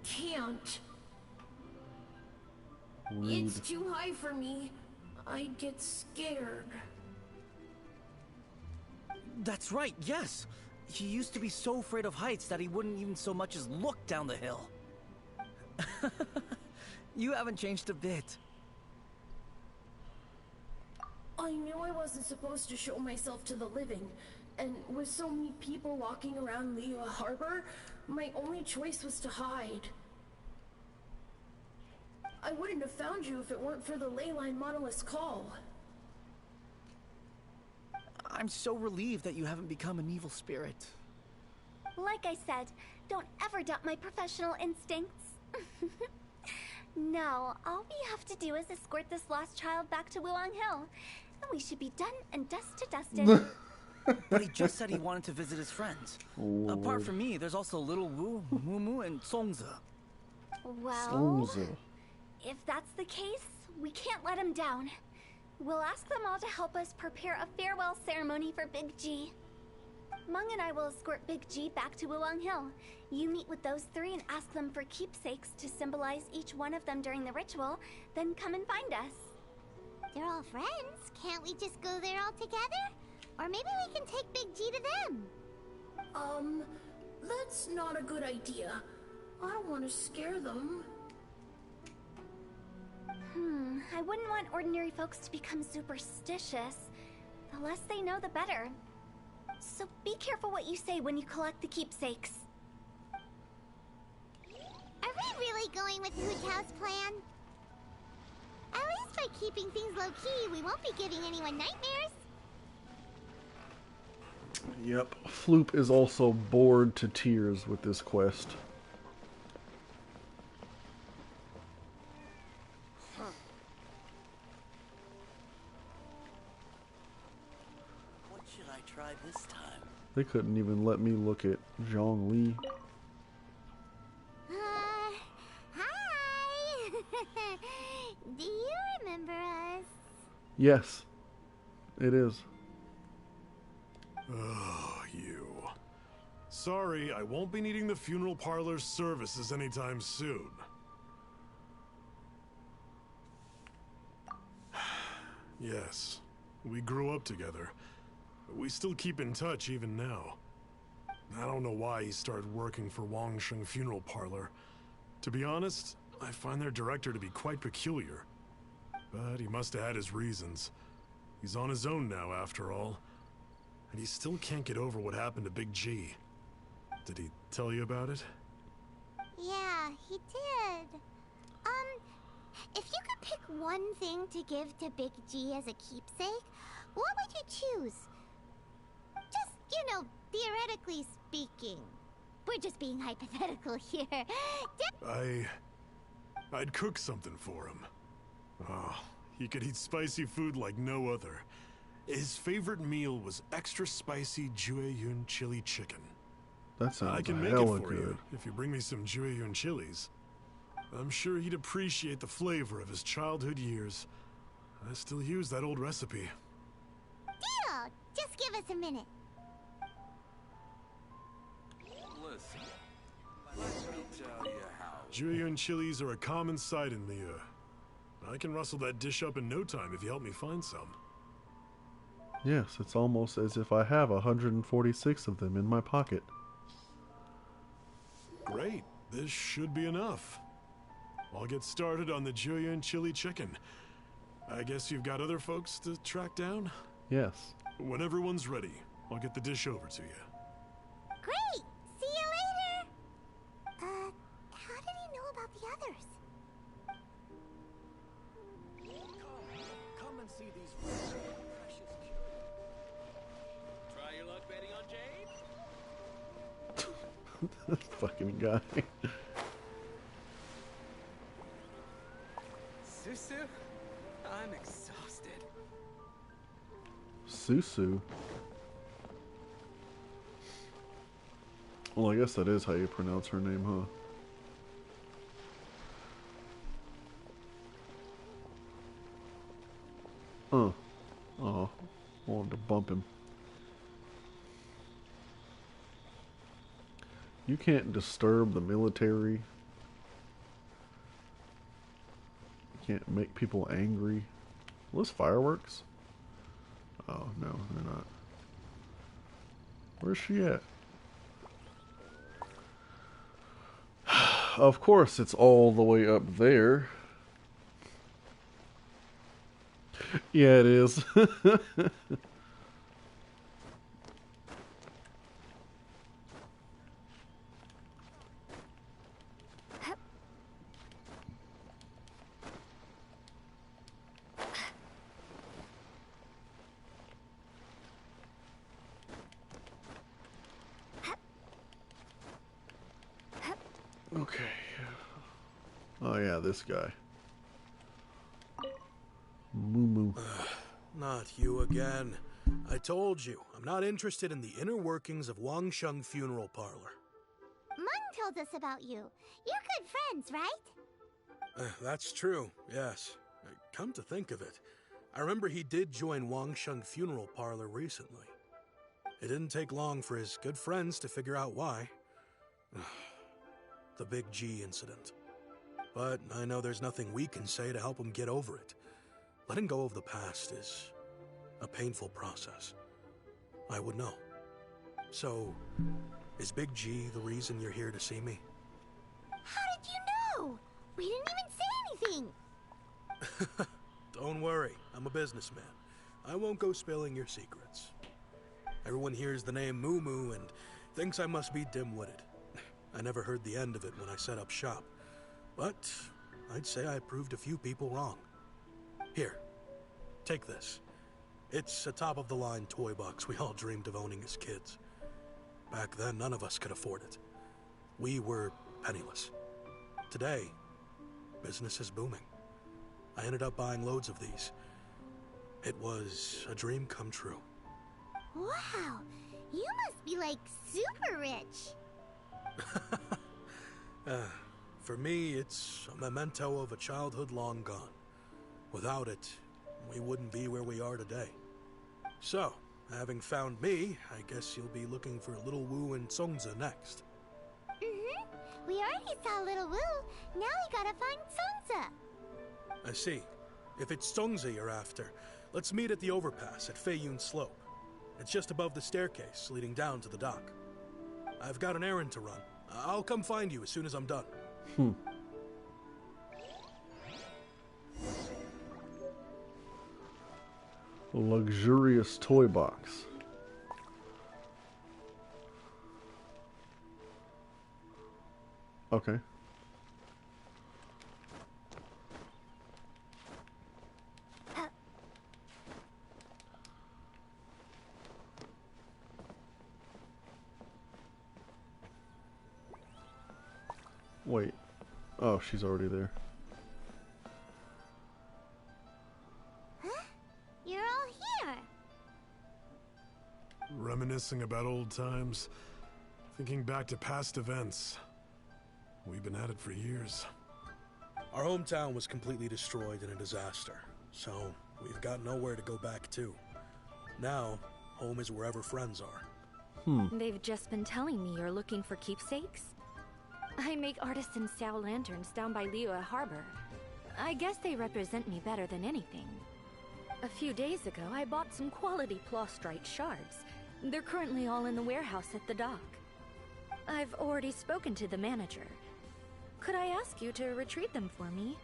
can't. Rude. It's too high for me. I'd get scared. That's right, yes! He used to be so afraid of heights that he wouldn't even so much as look down the hill. You haven't changed a bit. I knew I wasn't supposed to show myself to the living, and with so many people walking around Liyue Harbor, my only choice was to hide. I wouldn't have found you if it weren't for the Leyline Monolith's call. I'm so relieved that you haven't become an evil spirit. Like I said, don't ever doubt my professional instincts. Now, all we have to do is escort this lost child back to Wuang Hill, and we should be done and dust to dusted. But he just said he wanted to visit his friends. Lord. Apart from me, there's also Little Wu, Mumu, and Songze. Well, Songze. if that's the case, we can't let him down. We'll ask them all to help us prepare a farewell ceremony for Big G. Mung and I will escort Big G back to Wuang Hill. You meet with those three and ask them for keepsakes to symbolize each one of them during the ritual, then come and find us. They're all friends. Can't we just go there all together? Or maybe we can take Big G to them. That's not a good idea. I don't want to scare them. I wouldn't want ordinary folks to become superstitious. The less they know, the better. So be careful what you say when you collect the keepsakes. Are we really going with Hu Tao's plan? At least by keeping things low-key, we won't be giving anyone nightmares. Yep, Floop is also bored to tears with this quest. What should I try this time? They couldn't even let me look at Zhong Li. Hi! Do you remember us? Yes, it is. Oh, you. Sorry, I won't be needing the funeral parlor's services anytime soon. Yes, we grew up together, but we still keep in touch even now. I don't know why he started working for Wangsheng Funeral Parlor. To be honest, I find their director to be quite peculiar. But he must have had his reasons. He's on his own now, after all. And he still can't get over what happened to Big G. Did he tell you about it? Yeah, he did. If you could pick one thing to give to Big G as a keepsake, what would you choose? Just, theoretically speaking. We're just being hypothetical here. I'd cook something for him. Oh, he could eat spicy food like no other. His favorite meal was extra spicy Jueyun chili chicken. That sounds I can make it hella for good. you if you bring me some Jueyun chilies. I'm sure he'd appreciate the flavor of his childhood years. I still use that old recipe. Deal! Just give us a minute. Listen, let me tell you how. Jueyun chilies are a common sight in Liyue. I can rustle that dish up in no time if you help me find some. Yes, it's almost as if I have 146 of them in my pocket. Great, this should be enough. I'll get started on the Jueyun chili chicken. I guess you've got other folks to track down? Yes. When everyone's ready, I'll get the dish over to you. Great! See you later! How did he know about the others? Come and see these precious children. Try your luck betting on Jade? Fucking guy. Susu, I'm exhausted. Susu. Well, I guess that is how you pronounce her name, huh? Oh, I wanted to bump him. You can't disturb the military. You can't make people angry. Are those fireworks? Oh, no, they're not. Where's she at? Of course, it's all the way up there. Yeah, it is. Okay. Oh yeah, this guy. Moo Moo. Not you again. I told you, I'm not interested in the inner workings of Wangsheng Funeral Parlor. Mung told us about you. You're good friends, right? That's true, yes. Come to think of it, I remember he did join Wangsheng Funeral Parlor recently. It didn't take long for his good friends to figure out why. The Big G incident. But I know there's nothing we can say to help him get over it. Letting go of the past is a painful process. I would know. So, is Big G the reason you're here to see me? How did you know? We didn't even say anything. Don't worry, I'm a businessman. I won't go spilling your secrets. Everyone hears the name Moo Moo and thinks I must be dim-witted. I never heard the end of it when I set up shop. But I'd say I proved a few people wrong. Here, take this. It's a top-of-the-line toy box we all dreamed of owning as kids. Back then, none of us could afford it. We were penniless. Today, business is booming. I ended up buying loads of these. It was a dream come true. Wow, you must be like super rich. For me, it's a memento of a childhood long gone. Without it, we wouldn't be where we are today. So, having found me, I guess you'll be looking for Little Wu and Songza next. Mm-hmm. We already saw Little Wu. Now we gotta find Songza. I see. If it's Songza you're after, let's meet at the overpass at Feiyun Slope. It's just above the staircase leading down to the dock. I've got an errand to run. I'll come find you as soon as I'm done. Luxurious toy box. Okay. Wait. Oh, she's already there. Huh? You're all here. Reminiscing about old times, thinking back to past events. We've been at it for years. Our hometown was completely destroyed in a disaster, so we've got nowhere to go back to. Now, home is wherever friends are. They've just been telling me you're looking for keepsakes. I make artisan Sao lanterns down by Liyue Harbor. I guess they represent me better than anything. A few days ago, I bought some quality plastrite shards. They're currently all in the warehouse at the dock. I've already spoken to the manager. Could I ask you to retrieve them for me?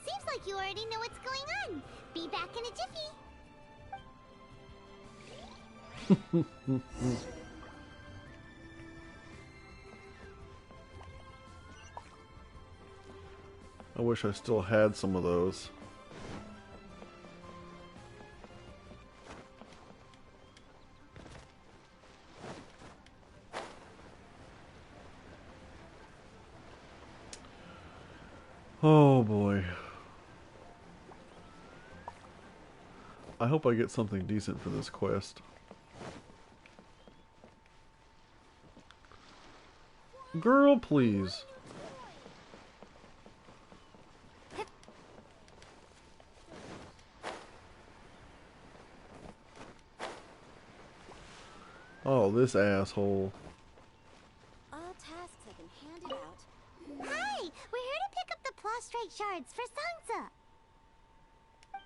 Seems like you already know what's going on. Be back in a jiffy. I wish I still had some of those. Oh boy. I hope I get something decent for this quest. Girl, please. Oh, this asshole. All tasks have been handed out. Hi! We're here to pick up the plastrite shards for Songza.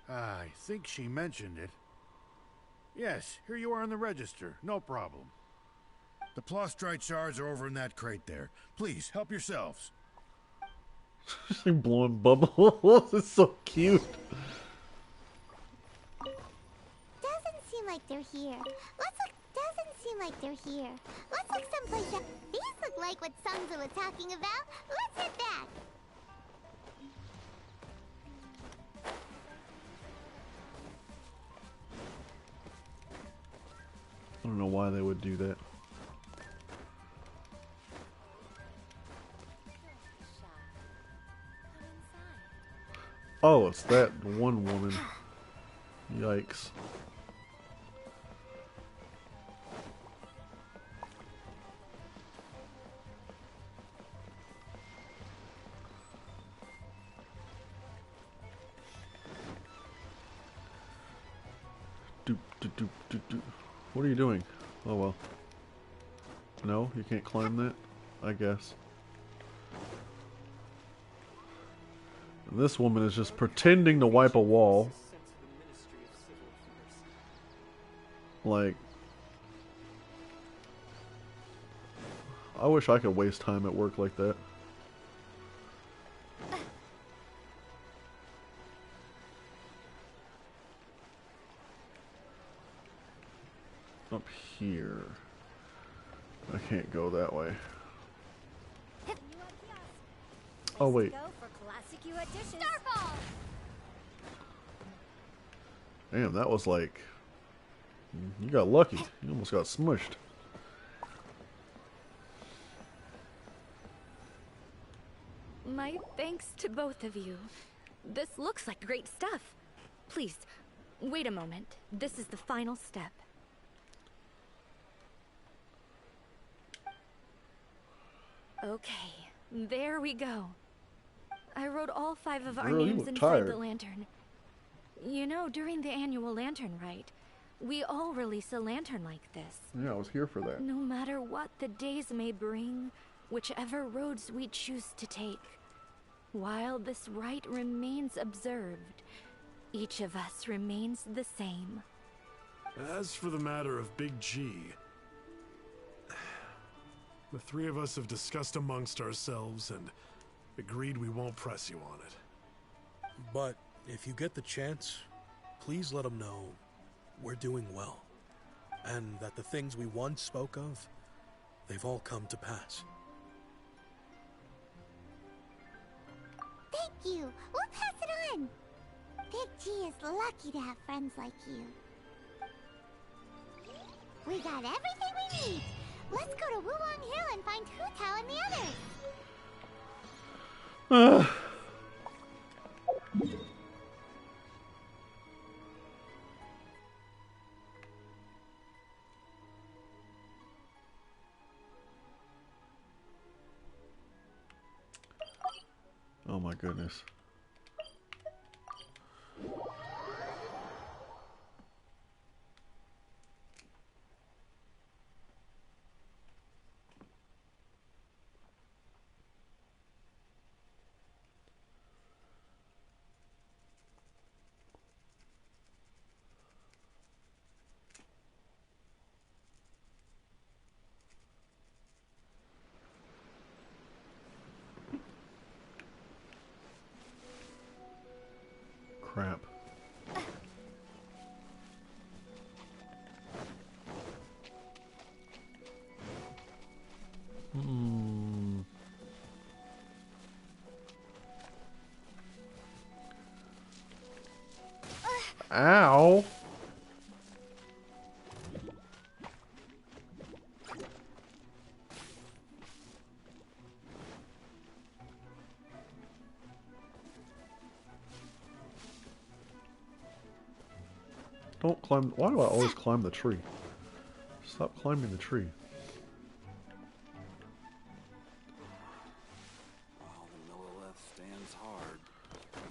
I think she mentioned it. Yes, here you are on the register. No problem. The plastrite shards are over in that crate there. Please, help yourselves. She's like blowing bubbles. It's so cute. Doesn't seem like they're here. Doesn't seem like they're here. Let's look someplace else. These look like what Songza was talking about. Let's head back. I don't know why they would do that. Oh, it's that one woman. Yikes. Doop, doop, doop, doop, doop. What are you doing? Oh well. No, you can't climb that? I guess. And this woman is just pretending to wipe a wall. Like, I wish I could waste time at work like that. Up here. I can't go that way. Oh wait. Damn, that was like... You got lucky. You almost got smushed. My thanks to both of you. This looks like great stuff. Please, wait a moment. This is the final step. Okay, there we go. I wrote all 5 of our names inside the lantern. You know, during the annual lantern rite, we all release a lantern like this. Yeah, I was here for that. No matter what the days may bring, whichever roads we choose to take, while this rite remains observed, each of us remains the same. As for the matter of Big G, the 3 of us have discussed amongst ourselves and agreed we won't press you on it. But if you get the chance, please let him know we're doing well, and that the things we once spoke of, they've all come to pass. Thank you. We'll pass it on. Big G is lucky to have friends like you. We got everything we need. Let's go to Wulong Hill and find Hu Tao and the others. Oh my goodness. Crap. Ow. Don't climb. Why do I always climb the tree? Stop climbing the tree. While the Millelith stands hard,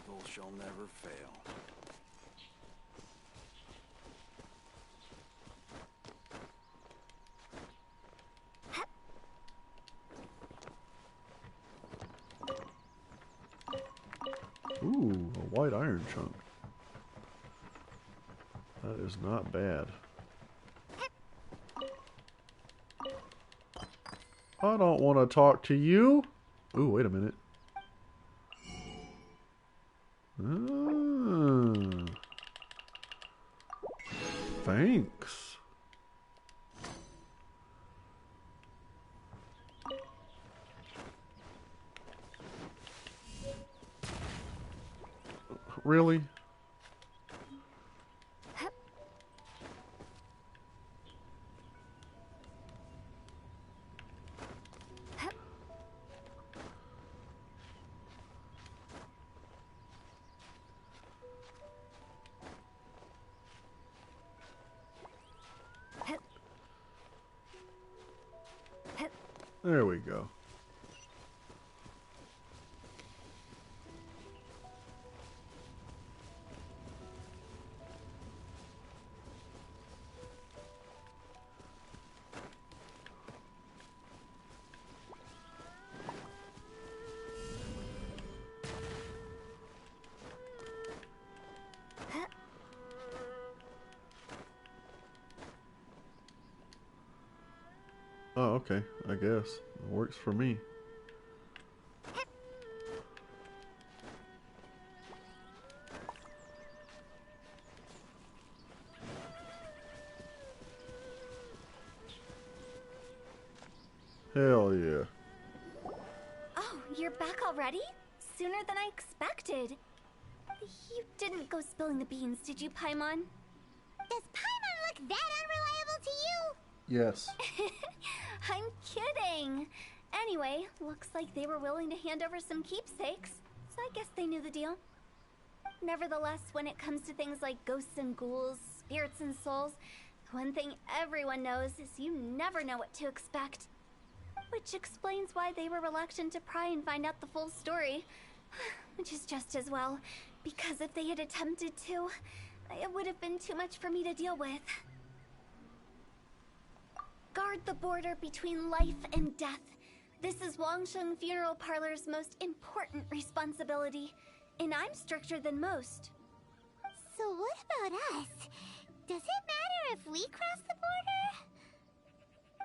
evil shall never fail. Ooh, a white iron chunk. That is not bad. I don't want to talk to you. Ooh, wait a minute. Thanks. Really? There we go. Oh, okay. I guess. It works for me. Hell yeah. Oh, you're back already? Sooner than I expected. You didn't go spilling the beans, did you, Paimon? Does Paimon look that unreliable to you? Yes. I'm kidding. Anyway, looks like they were willing to hand over some keepsakes, so I guess they knew the deal. Nevertheless, when it comes to things like ghosts and ghouls, spirits and souls, one thing everyone knows is you never know what to expect. Which explains why they were reluctant to pry and find out the full story. Which is just as well, because if they had attempted to, it would have been too much for me to deal with. Guard the border between life and death. This is Wangsheng Funeral Parlor's most important responsibility, and I'm stricter than most. So what about us? Does it matter if we cross the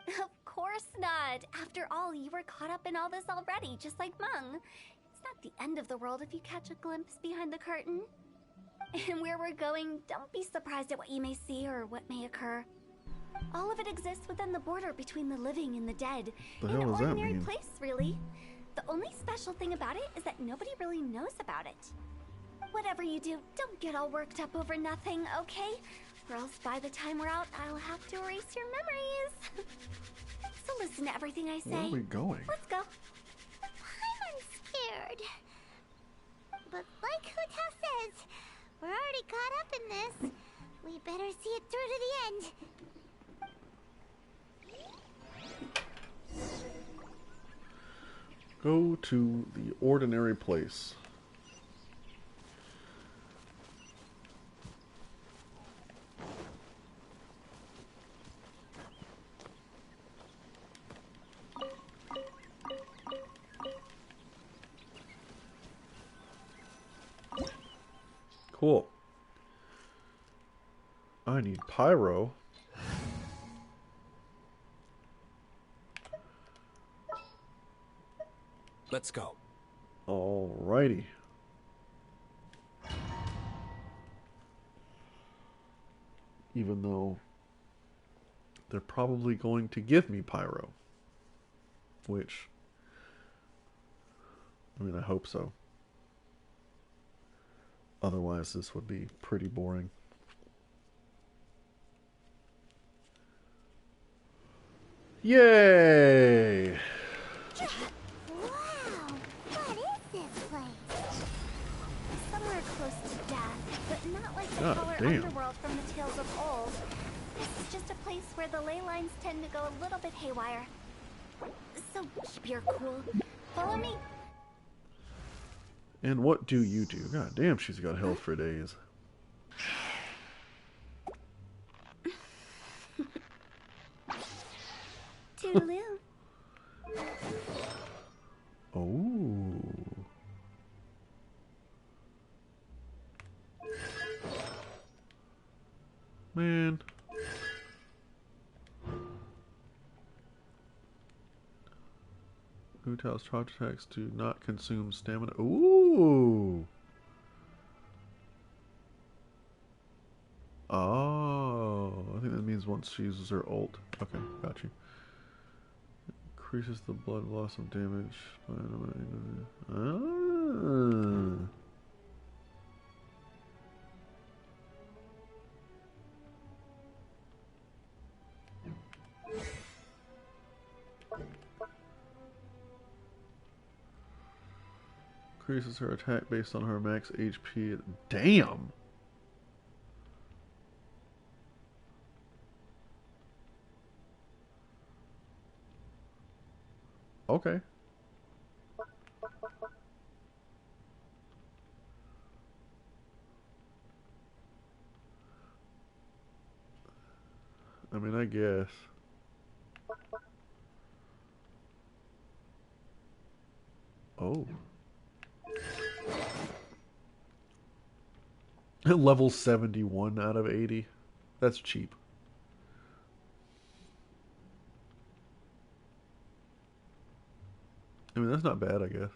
border? Of course not. After all, you were caught up in all this already, just like Meng. It's not the end of the world if you catch a glimpse behind the curtain. And where we're going, don't be surprised at what you may see or what may occur. All of it exists within the border between the living and the dead. The An hell does that ordinary mean? place, really. The only special thing about it is that nobody really knows about it. Whatever you do, don't get all worked up over nothing, okay? Or else by the time we're out, I'll have to erase your memories. So listen to everything I say. Where are we going? Let's go. I'm scared. But like Hu-Tao says, we're already caught up in this. We better see it through to the end. Go to the ordinary place. Cool. I need pyro. Let's go. Alrighty. Even though they're probably going to give me pyro. Which, I mean, I hope so. Otherwise, this would be pretty boring. Yay! Wow, what is this place? Somewhere close to death, but not like the God color damn. underworld from the tales of old. This is just a place where the ley lines tend to go a little bit haywire. So keep your cool. Follow me. And what do you do? God damn, she's got health for days. Toodaloo. Oh. Man. Hu-Tao's charge attacks do not consume stamina. Ooh. Oh, I think that means once she uses her ult. Okay, got you. Increases the blood loss of damage. Ah. Increases her attack based on her max HP. Damn! Okay. I mean, I guess. Oh. Level 71 out of 80. That's cheap. I mean, that's not bad, I guess.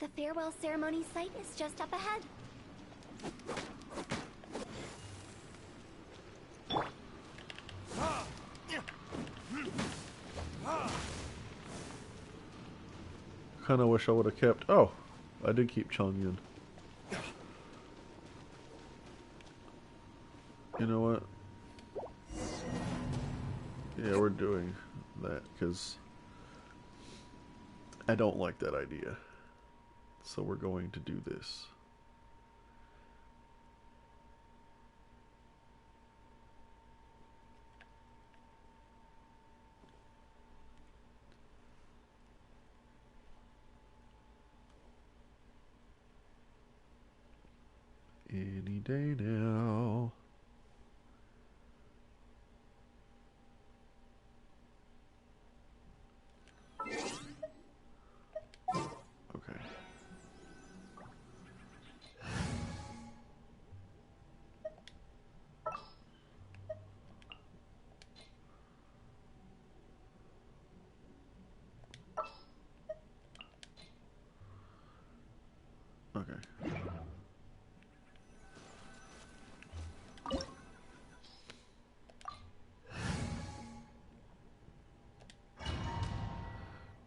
The farewell ceremony site is just up ahead. Kinda wish I would have kept... Oh, I did keep Chung Yun. You know what? Yeah, we're doing that because I don't like that idea. So we're going to do this. Any day now. Okay. Okay.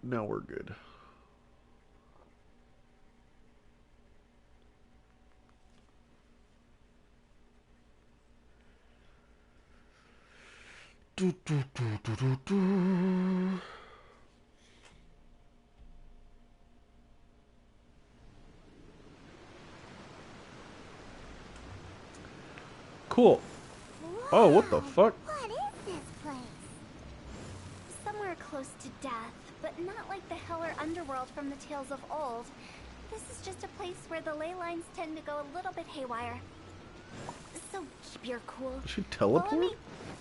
Now we're good. Do, do, do, do, do, do. Cool. Oh, what the fuck? What is this place? Somewhere close to death, but not like the hell or underworld from the tales of old. This is just a place where the ley lines tend to go a little bit haywire. So keep your cool. Did she Follow teleport? me.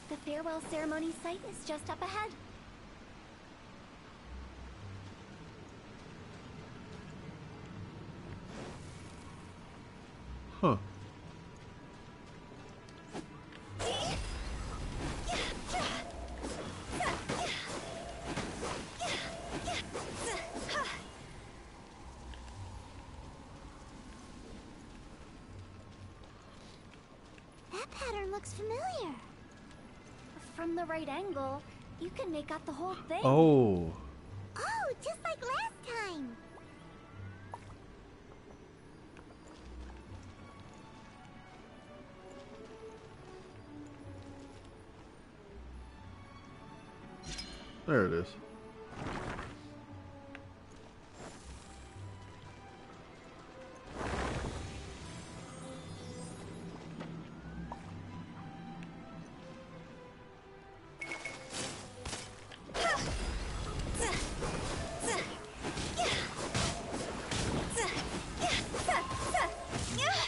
The farewell ceremony site is just up ahead. Huh. That pattern looks familiar. From the right angle, you can make out the whole thing. Oh. Oh, just like last time. There it is.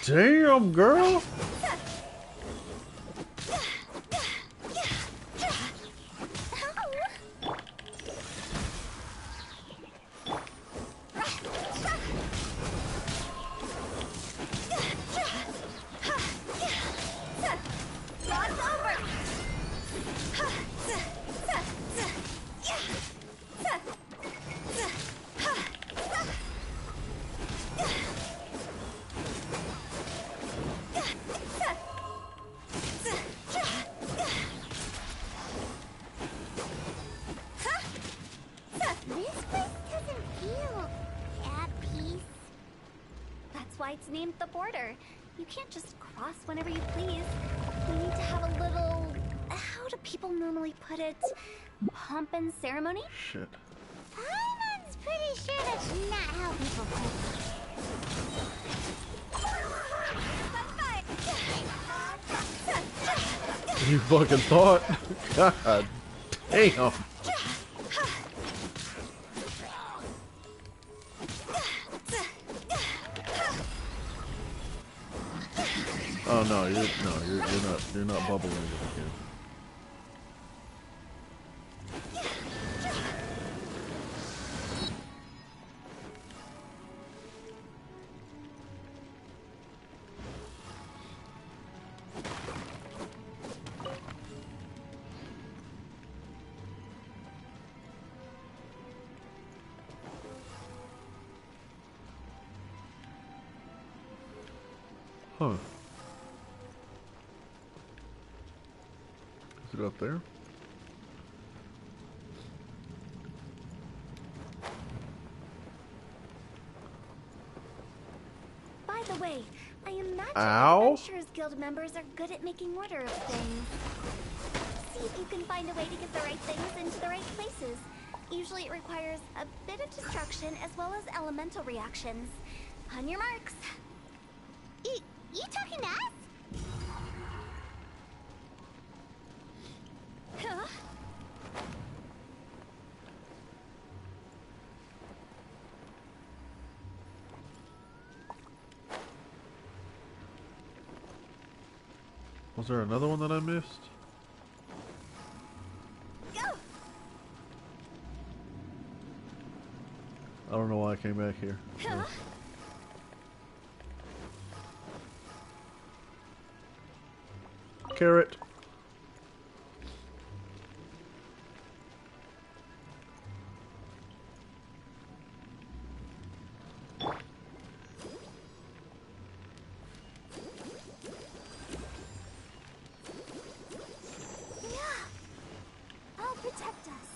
Damn, girl. This place doesn't feel at peace. That's why it's named the border. You can't just cross whenever you please. We need to have a little... How do people normally put it? Pomp and ceremony? Shit. Paimon's pretty sure that's not how people put it. You fucking thought? God Damn. Oh no, you're not bubbling again. Huh. Is it up there? By the way, I imagine Ow. Adventurers Guild members are good at making order of things. See if you can find a way to get the right things into the right places. Usually it requires a bit of destruction as well as elemental reactions. On your marks. You talking to us? Huh? Was there another one that I missed? Go! I don't know why I came back here. Huh? Carrot. I'll protect us.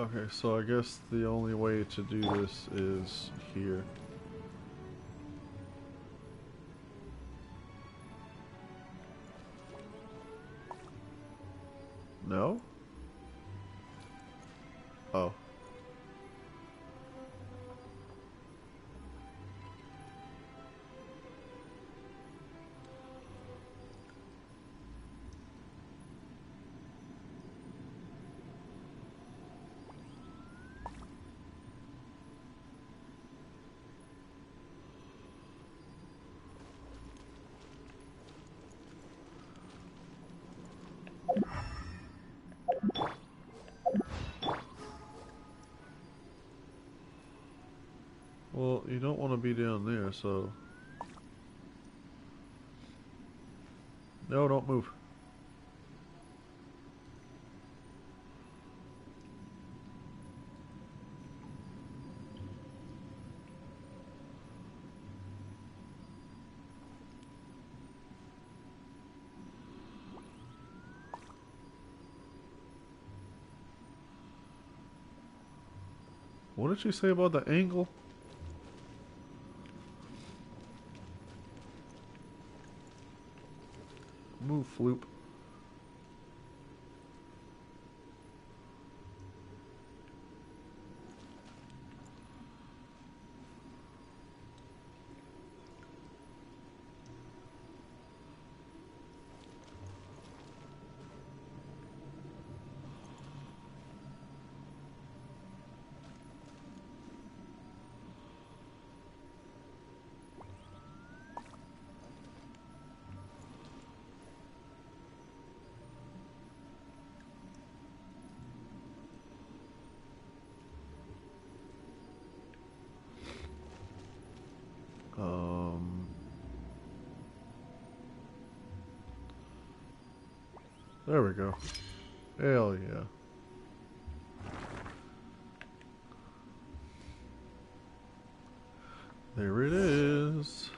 Okay, so I guess the only way to do this is here. No? Oh. Well, you don't want to be down there, so... No, don't move. What did she say about the angle? Move, Floop. There we go. Hell yeah. There it is.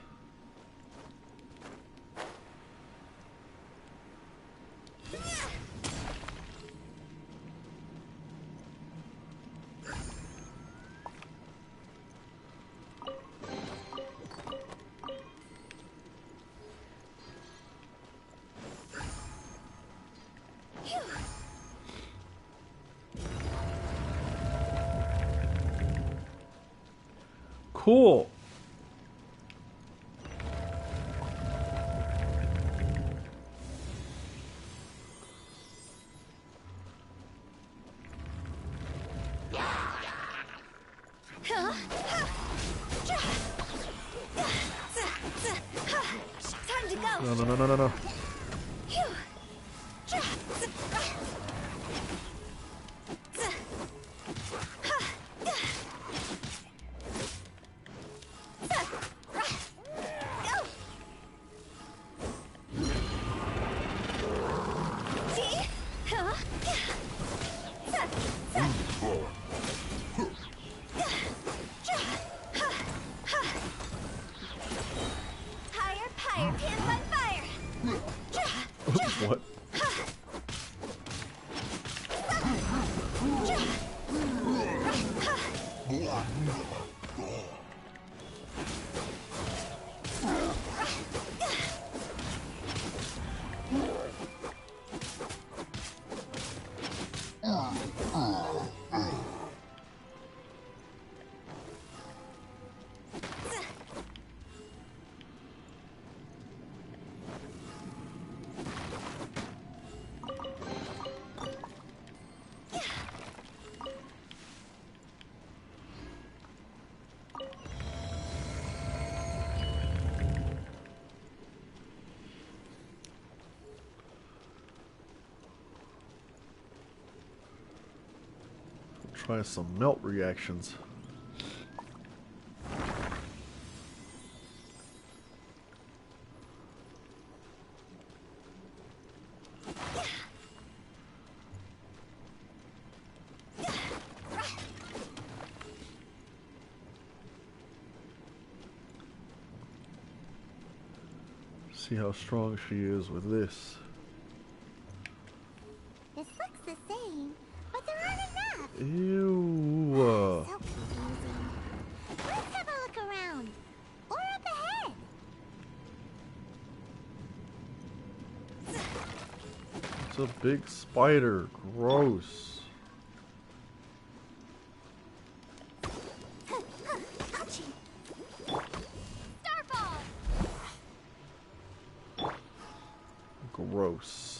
Cool. Time to go. No, no, no, no, no, no. Fire, pants on fire! What? Try some melt reactions. See how strong she is with this. This looks the same, but there aren't enough. Ew. So confusing. Let's have a look around. Or up ahead. It's a big spider. Gross. Starfall! Gross.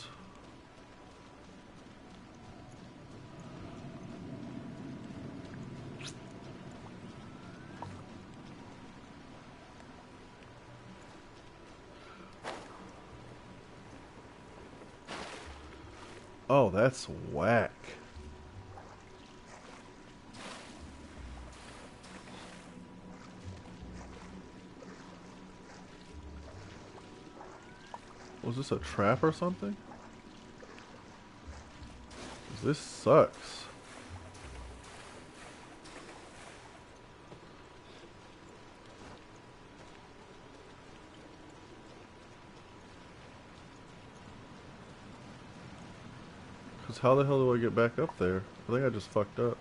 Oh, that's whack. Was this a trap or something? 'Cause this sucks. Cause how the hell do I get back up there? I think I just fucked up.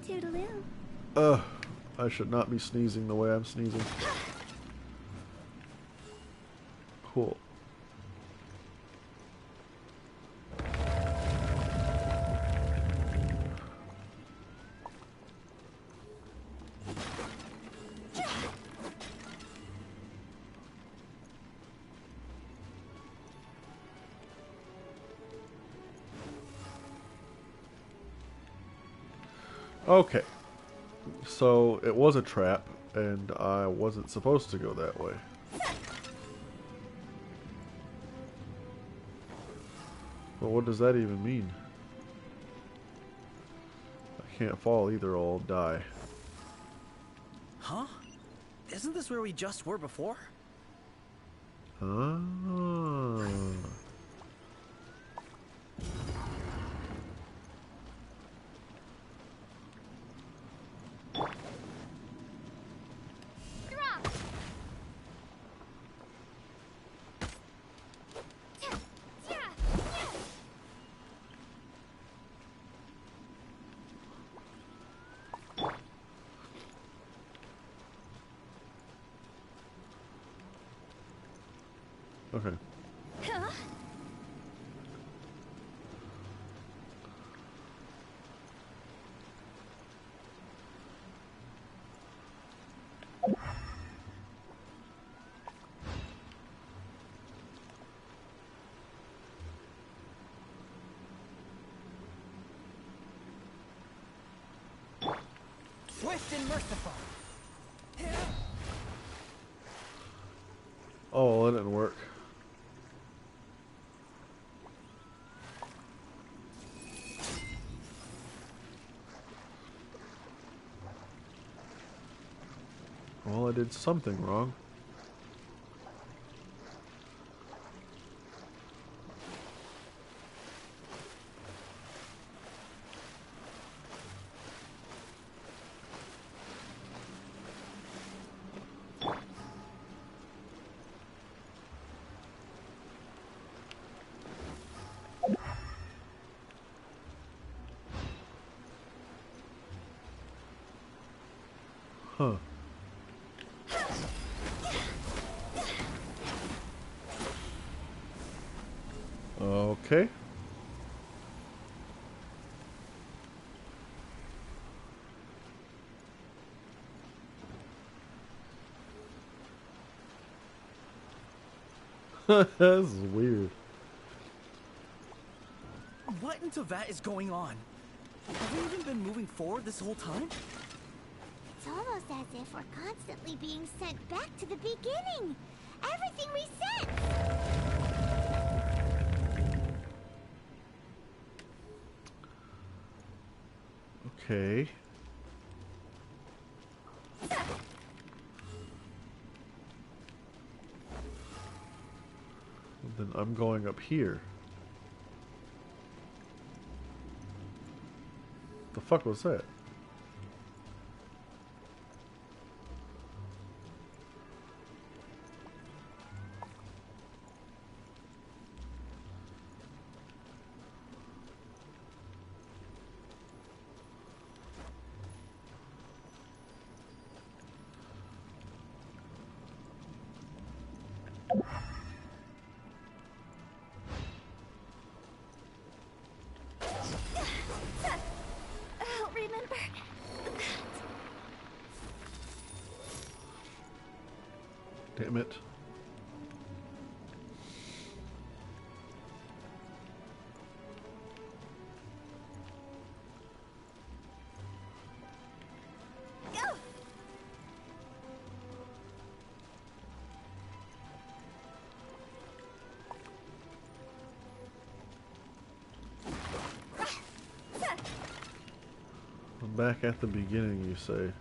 Toodaloo. I should not be sneezing the way I'm sneezing. Cool. Okay. So it was a trap, and I wasn't supposed to go that way. But what does that even mean? I can't fall either, or I'll die. Huh? Isn't this where we just were before? Ah. Okay. Swift and merciful. Oh, that didn't work. Well, I did something wrong. Huh. Okay. This is weird. What in Tevat is going on? Have we even been moving forward this whole time? It's almost as if we're constantly being sent back to the beginning. Everything resets. Okay. Then I'm going up here. The fuck was that? I'll remember. Damn it. I'm back at the beginning, you say.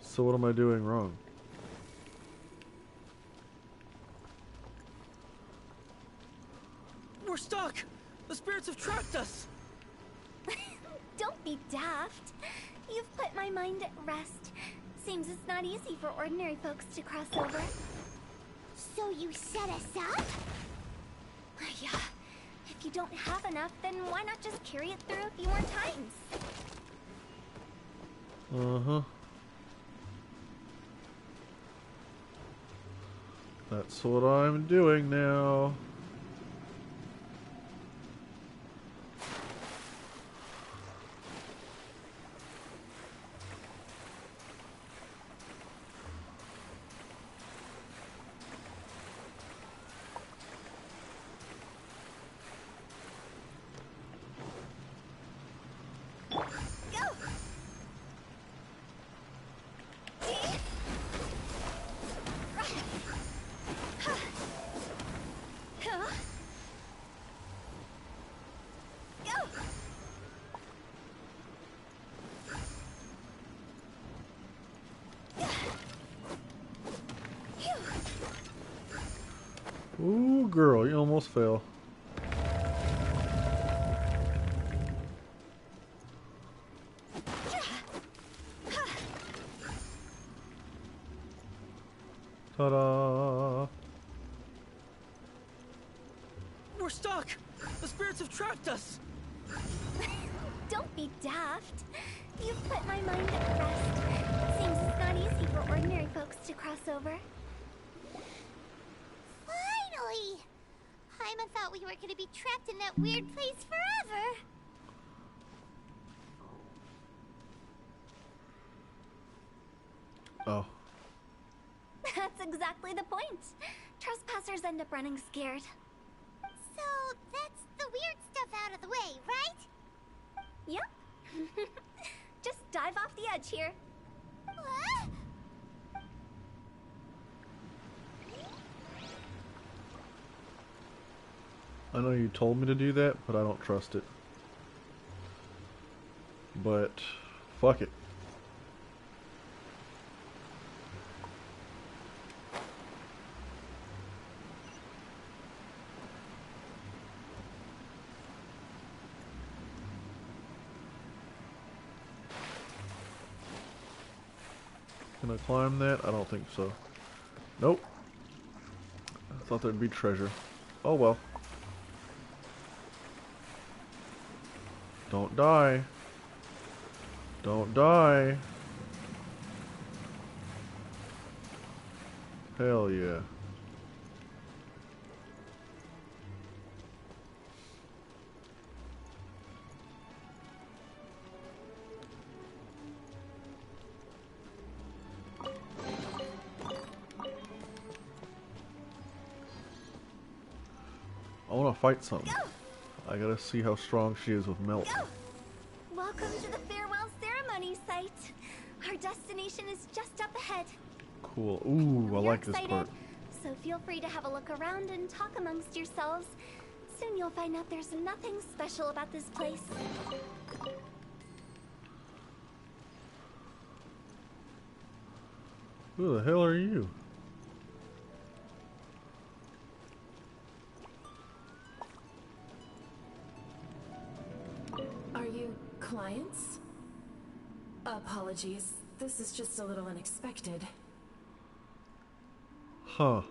So what am I doing wrong? We're stuck! The spirits have trapped us! Don't be daft. You've put my mind at rest. Seems it's not easy for ordinary folks to cross over. So you set us up? Yeah. If you don't have enough, then why not just carry it through a few more times? Uh-huh. That's what I'm doing now. girl, you almost fell. Ta-da! We're stuck! The spirits have trapped us! Don't be daft. You've put my mind at rest. Seems it's not easy for ordinary folks to cross over. Finally! Paimon thought we were gonna be trapped in that weird place forever. Oh. That's exactly the point. Trespassers end up running scared. So, that's the weird stuff out of the way, right? Yep. Just dive off the edge here. What? I know you told me to do that, but I don't trust it. But, fuck it. Can I climb that? I don't think so. Nope. I thought there'd be treasure. Oh well. Don't die. Don't die. Hell yeah. I want to fight something. I gotta see how strong she is with melt. Welcome to the farewell ceremony site. Our destination is just up ahead. Cool. Ooh, I like this part. So feel free to have a look around and talk amongst yourselves. Soon you'll find out there's nothing special about this place. Who the hell are you? Are you clients? Apologies. This is just a little unexpected. Huh.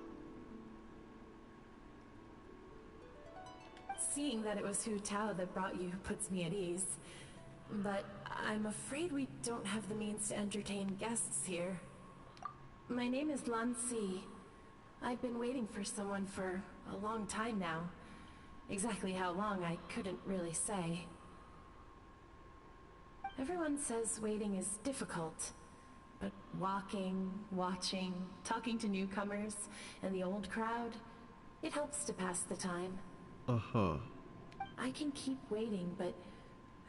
Seeing that it was Hu Tao that brought you puts me at ease. But I'm afraid we don't have the means to entertain guests here. My name is Lan Si. I've been waiting for someone for a long time now. Exactly how long, I couldn't really say. Everyone says waiting is difficult. But walking, watching, talking to newcomers, and the old crowd, it helps to pass the time. Uh-huh. I can keep waiting, but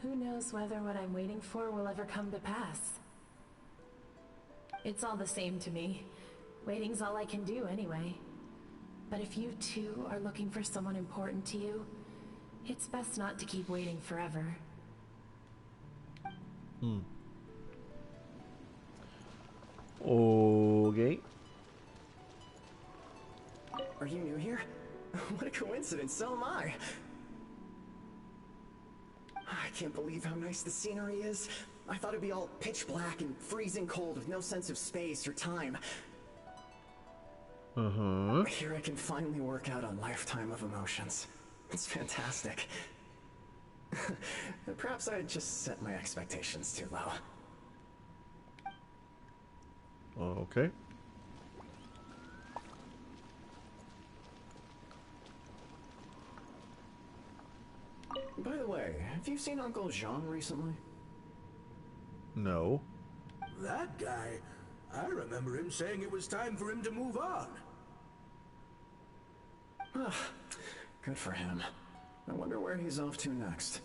who knows whether what I'm waiting for will ever come to pass. It's all the same to me. Waiting's all I can do anyway. But if you too are looking for someone important to you, it's best not to keep waiting forever. Okay. Are you new here? What a coincidence, so am I. I can't believe how nice the scenery is. I thought it'd be all pitch black and freezing cold with no sense of space or time. Uh-huh. Here I can finally work out a lifetime of emotions. It's fantastic. Perhaps I just set my expectations too low. Okay. By the way, have you seen Uncle Jean recently? No. That guy, I remember him saying it was time for him to move on. Good for him. I wonder where he's off to next.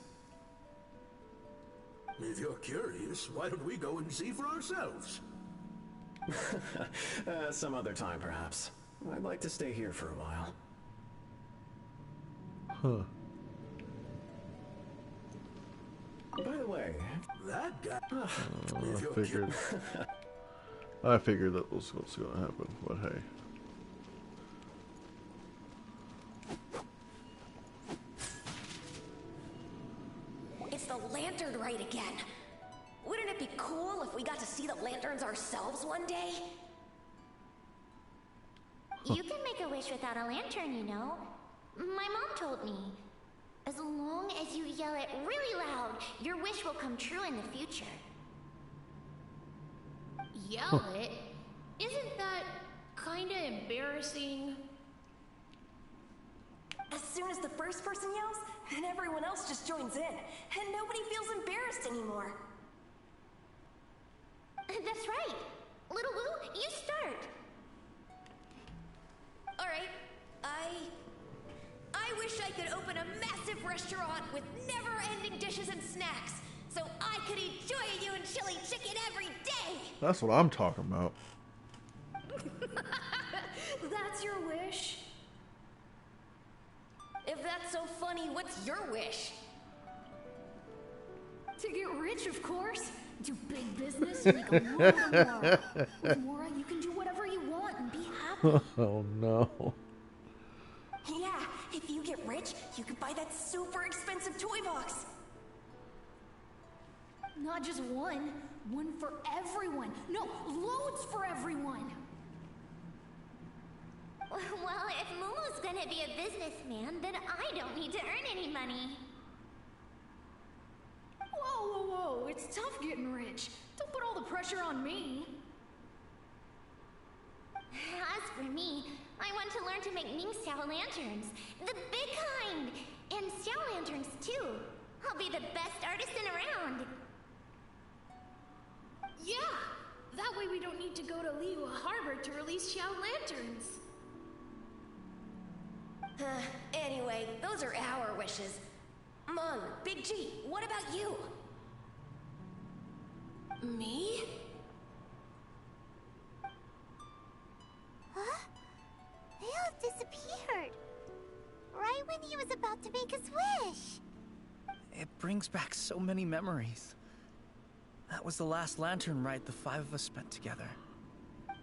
If you're curious, why don't we go and see for ourselves? Some other time, perhaps. I'd like to stay here for a while. Huh. By the way, that guy. I figured that was what's going to happen, but hey. lantern rite again. Wouldn't it be cool if we got to see the lanterns ourselves one day? You can make a wish without a lantern, you know. My mom told me. As long as you yell it really loud, your wish will come true in the future. Yell it? Isn't that kinda embarrassing? As soon as the first person yells, and everyone else just joins in, and nobody feels embarrassed anymore. That's right. Little Wu, you start. Alright, I wish I could open a massive restaurant with never-ending dishes and snacks, so I could eat Joy-You and chili chicken every day! That's what I'm talking about. That's your wish? If that's so funny, what's your wish? To get rich, of course. Do big business and make a lot of Mora. With Mora, you can do whatever you want and be happy. Oh no. Yeah, if you get rich, you could buy that super expensive toy box. Not just one. One for everyone. No, loads for everyone. Well, if Momo's gonna be a businessman, then I don't need to earn any money. Whoa, whoa, whoa. It's tough getting rich. Don't put all the pressure on me. As for me, I want to learn to make Ning Xiao lanterns. The big kind! And Xiao lanterns, too. I'll be the best artisan around. Yeah! That way we don't need to go to Liyue Harbor to release Xiao lanterns. Anyway, those are our wishes. Mung, Big G, what about you? Me? Huh? They all disappeared. Right when he was about to make his wish. It brings back so many memories. That was the last lantern ride the five of us spent together.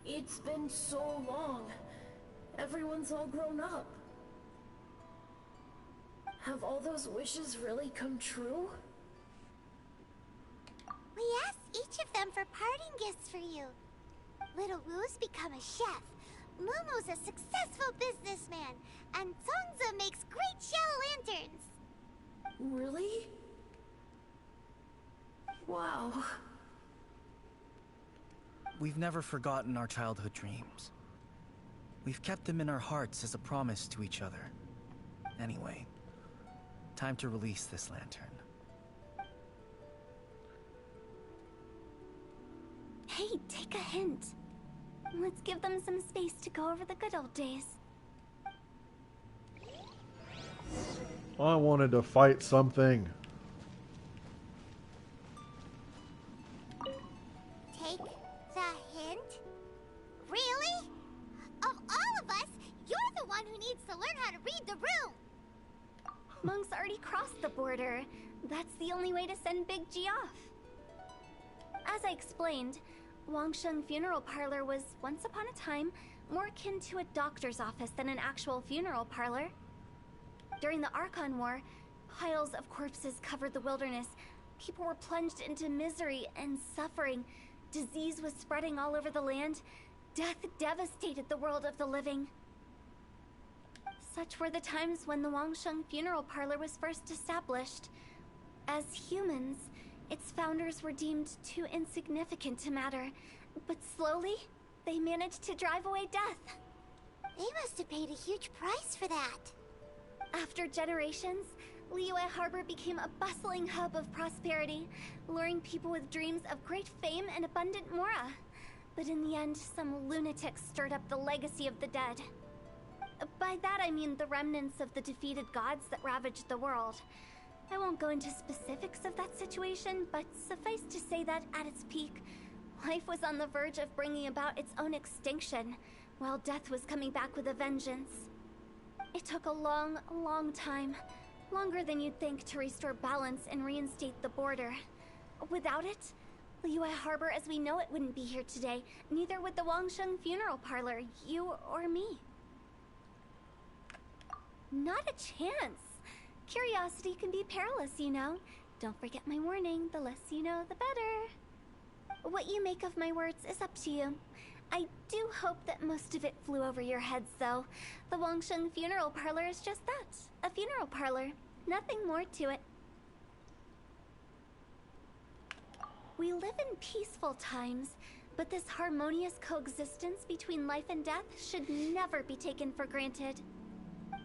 It's been so long. Everyone's all grown up. Have all those wishes really come true? We asked each of them for parting gifts for you. Little Wu's become a chef. Momo's a successful businessman. And Zongza makes great Xiao lanterns. Really? Wow. We've never forgotten our childhood dreams. We've kept them in our hearts as a promise to each other. Anyway, time to release this lantern. Hey, take a hint. Let's give them some space to go over the good old days. I wanted to fight something. Take the hint? Really? Of all of us, you're the one who needs to learn how to read the room. Monk's already crossed the border. That's the only way to send Big G off. As I explained, Wangsheng Funeral Parlor was, once upon a time, more akin to a doctor's office than an actual funeral parlor. During the Archon War, piles of corpses covered the wilderness. People were plunged into misery and suffering. Disease was spreading all over the land. Death devastated the world of the living. Such were the times when the Wangsheng Funeral Parlor was first established. As humans, its founders were deemed too insignificant to matter, but slowly, they managed to drive away death. They must have paid a huge price for that. After generations, Liyue Harbor became a bustling hub of prosperity, luring people with dreams of great fame and abundant mora. But in the end, some lunatics stirred up the legacy of the dead. By that I mean the remnants of the defeated gods that ravaged the world. I won't go into specifics of that situation, but suffice to say that at its peak, life was on the verge of bringing about its own extinction, while death was coming back with a vengeance. It took a long, long time, longer than you'd think, to restore balance and reinstate the border. Without it, Liyue Harbor as we know it wouldn't be here today, neither would the Wangsheng Funeral Parlor, you or me. Not a chance. Curiosity can be perilous, you know. Don't forget my warning. The less you know, the better. What you make of my words is up to you. I do hope that most of it flew over your heads, though. The Wangsheng Funeral Parlor is just that. A funeral parlor. Nothing more to it. We live in peaceful times, but this harmonious coexistence between life and death should never be taken for granted.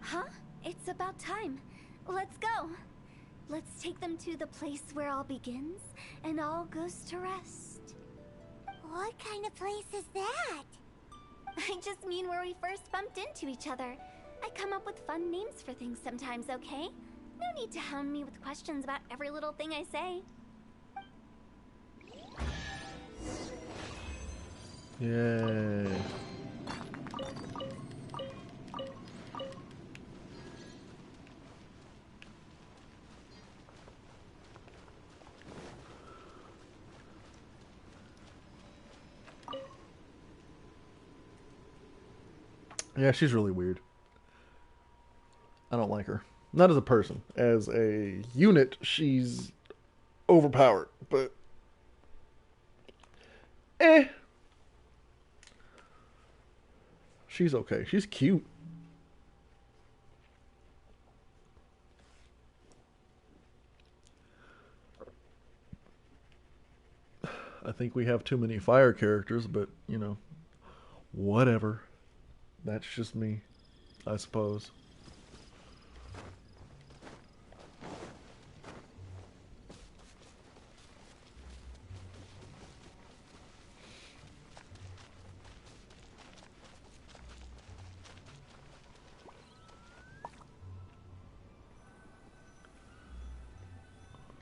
Huh? It's about time. Let's go. Let's take them to the place where all begins and all goes to rest. What kind of place is that? I just mean where we first bumped into each other. I come up with fun names for things sometimes, okay? No need to hound me with questions about every little thing I say. Yay. Yeah, she's really weird. I don't like her. Not as a person. As a unit, she's overpowered, but she's okay. She's cute. I think we have too many fire characters, but, you know, whatever. That's just me, I suppose.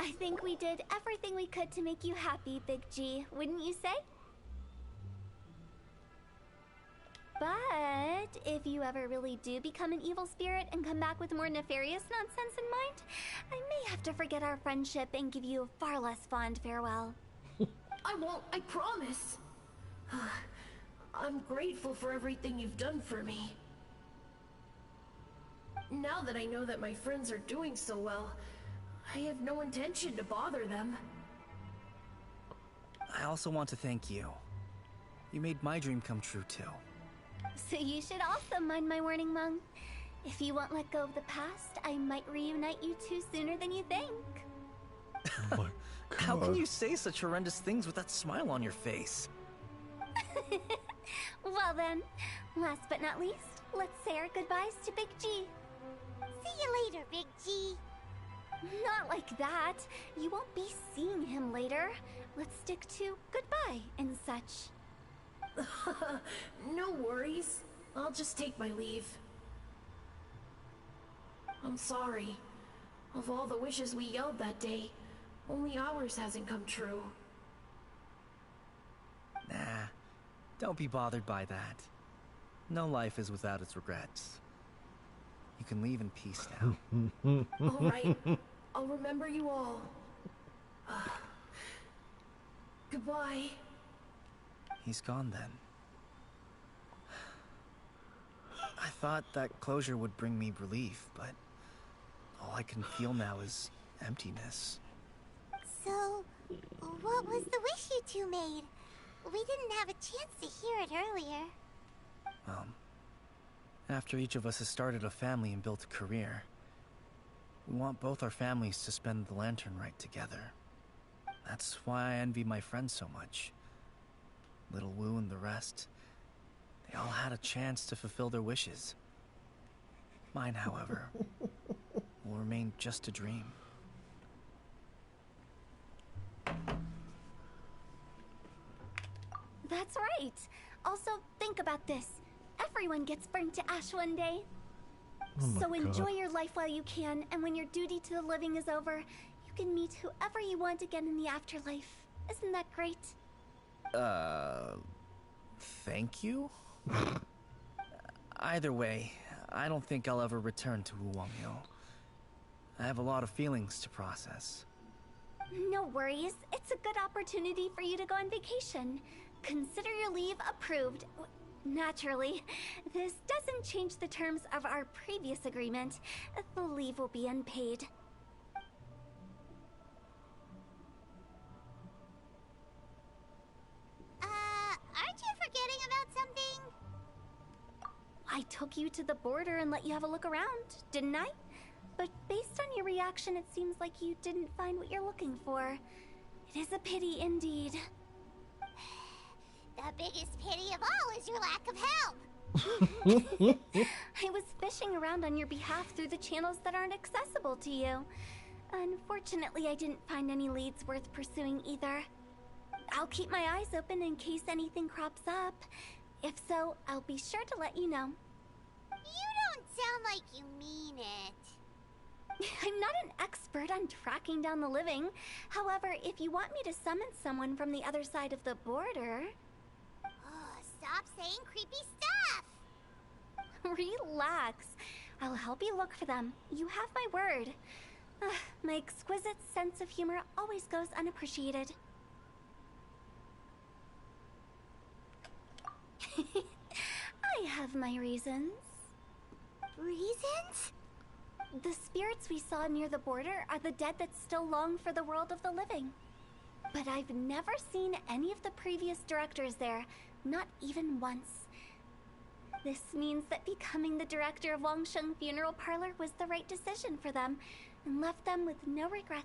I think we did everything we could to make you happy, Big G, wouldn't you say? But if you ever really do become an evil spirit and come back with more nefarious nonsense in mind, I may have to forget our friendship and give you a far less fond farewell. I won't, I promise. I'm grateful for everything you've done for me. Now that I know that my friends are doing so well, I have no intention to bother them. I also want to thank you. You made my dream come true, too. So you should also mind my warning, Mung. If you won't let go of the past, I might reunite you two sooner than you think. Oh my God. How can you say such horrendous things with that smile on your face? Well then, last but not least, let's say our goodbyes to Big G. See you later, Big G. Not like that. You won't be seeing him later. Let's stick to goodbye and such. No worries. I'll just take my leave. I'm sorry. Of all the wishes we yelled that day, only ours hasn't come true. Nah, don't be bothered by that. No life is without its regrets. You can leave in peace now. All right. I'll remember you all. Goodbye. He's gone then. I thought that closure would bring me relief, but all I can feel now is emptiness. So, what was the wish you two made? We didn't have a chance to hear it earlier. After each of us has started a family and built a career, we want both our families to spend the lantern right together. That's why I envy my friends so much. Little Wu and the rest, they all had a chance to fulfill their wishes. Mine, however, will remain just a dream. That's right. Also, think about this. Everyone gets burnt to ash one day. Oh So my enjoy God. your life while you can, and when your duty to the living is over, you can meet whoever you want again in the afterlife. Isn't that great? Thank you? Either way, I don't think I'll ever return to Wuwangyo. I have a lot of feelings to process. No worries. It's a good opportunity for you to go on vacation. Consider your leave approved. Naturally, this doesn't change the terms of our previous agreement. The leave will be unpaid. I took you to the border and let you have a look around, didn't I? But based on your reaction, it seems like you didn't find what you're looking for. It is a pity indeed. The biggest pity of all is your lack of help. I was fishing around on your behalf through the channels that aren't accessible to you. Unfortunately, I didn't find any leads worth pursuing either. I'll keep my eyes open in case anything crops up. If so, I'll be sure to let you know. You don't sound like you mean it. I'm not an expert on tracking down the living. However, if you want me to summon someone from the other side of the border... Oh, stop saying creepy stuff! Relax. I'll help you look for them. You have my word. My exquisite sense of humor always goes unappreciated. I have my reasons. Reasons? The spirits we saw near the border are the dead that still long for the world of the living. But I've never seen any of the previous directors there, not even once. This means that becoming the director of Wangsheng Funeral Parlor was the right decision for them, and left them with no regrets.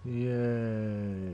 Yay.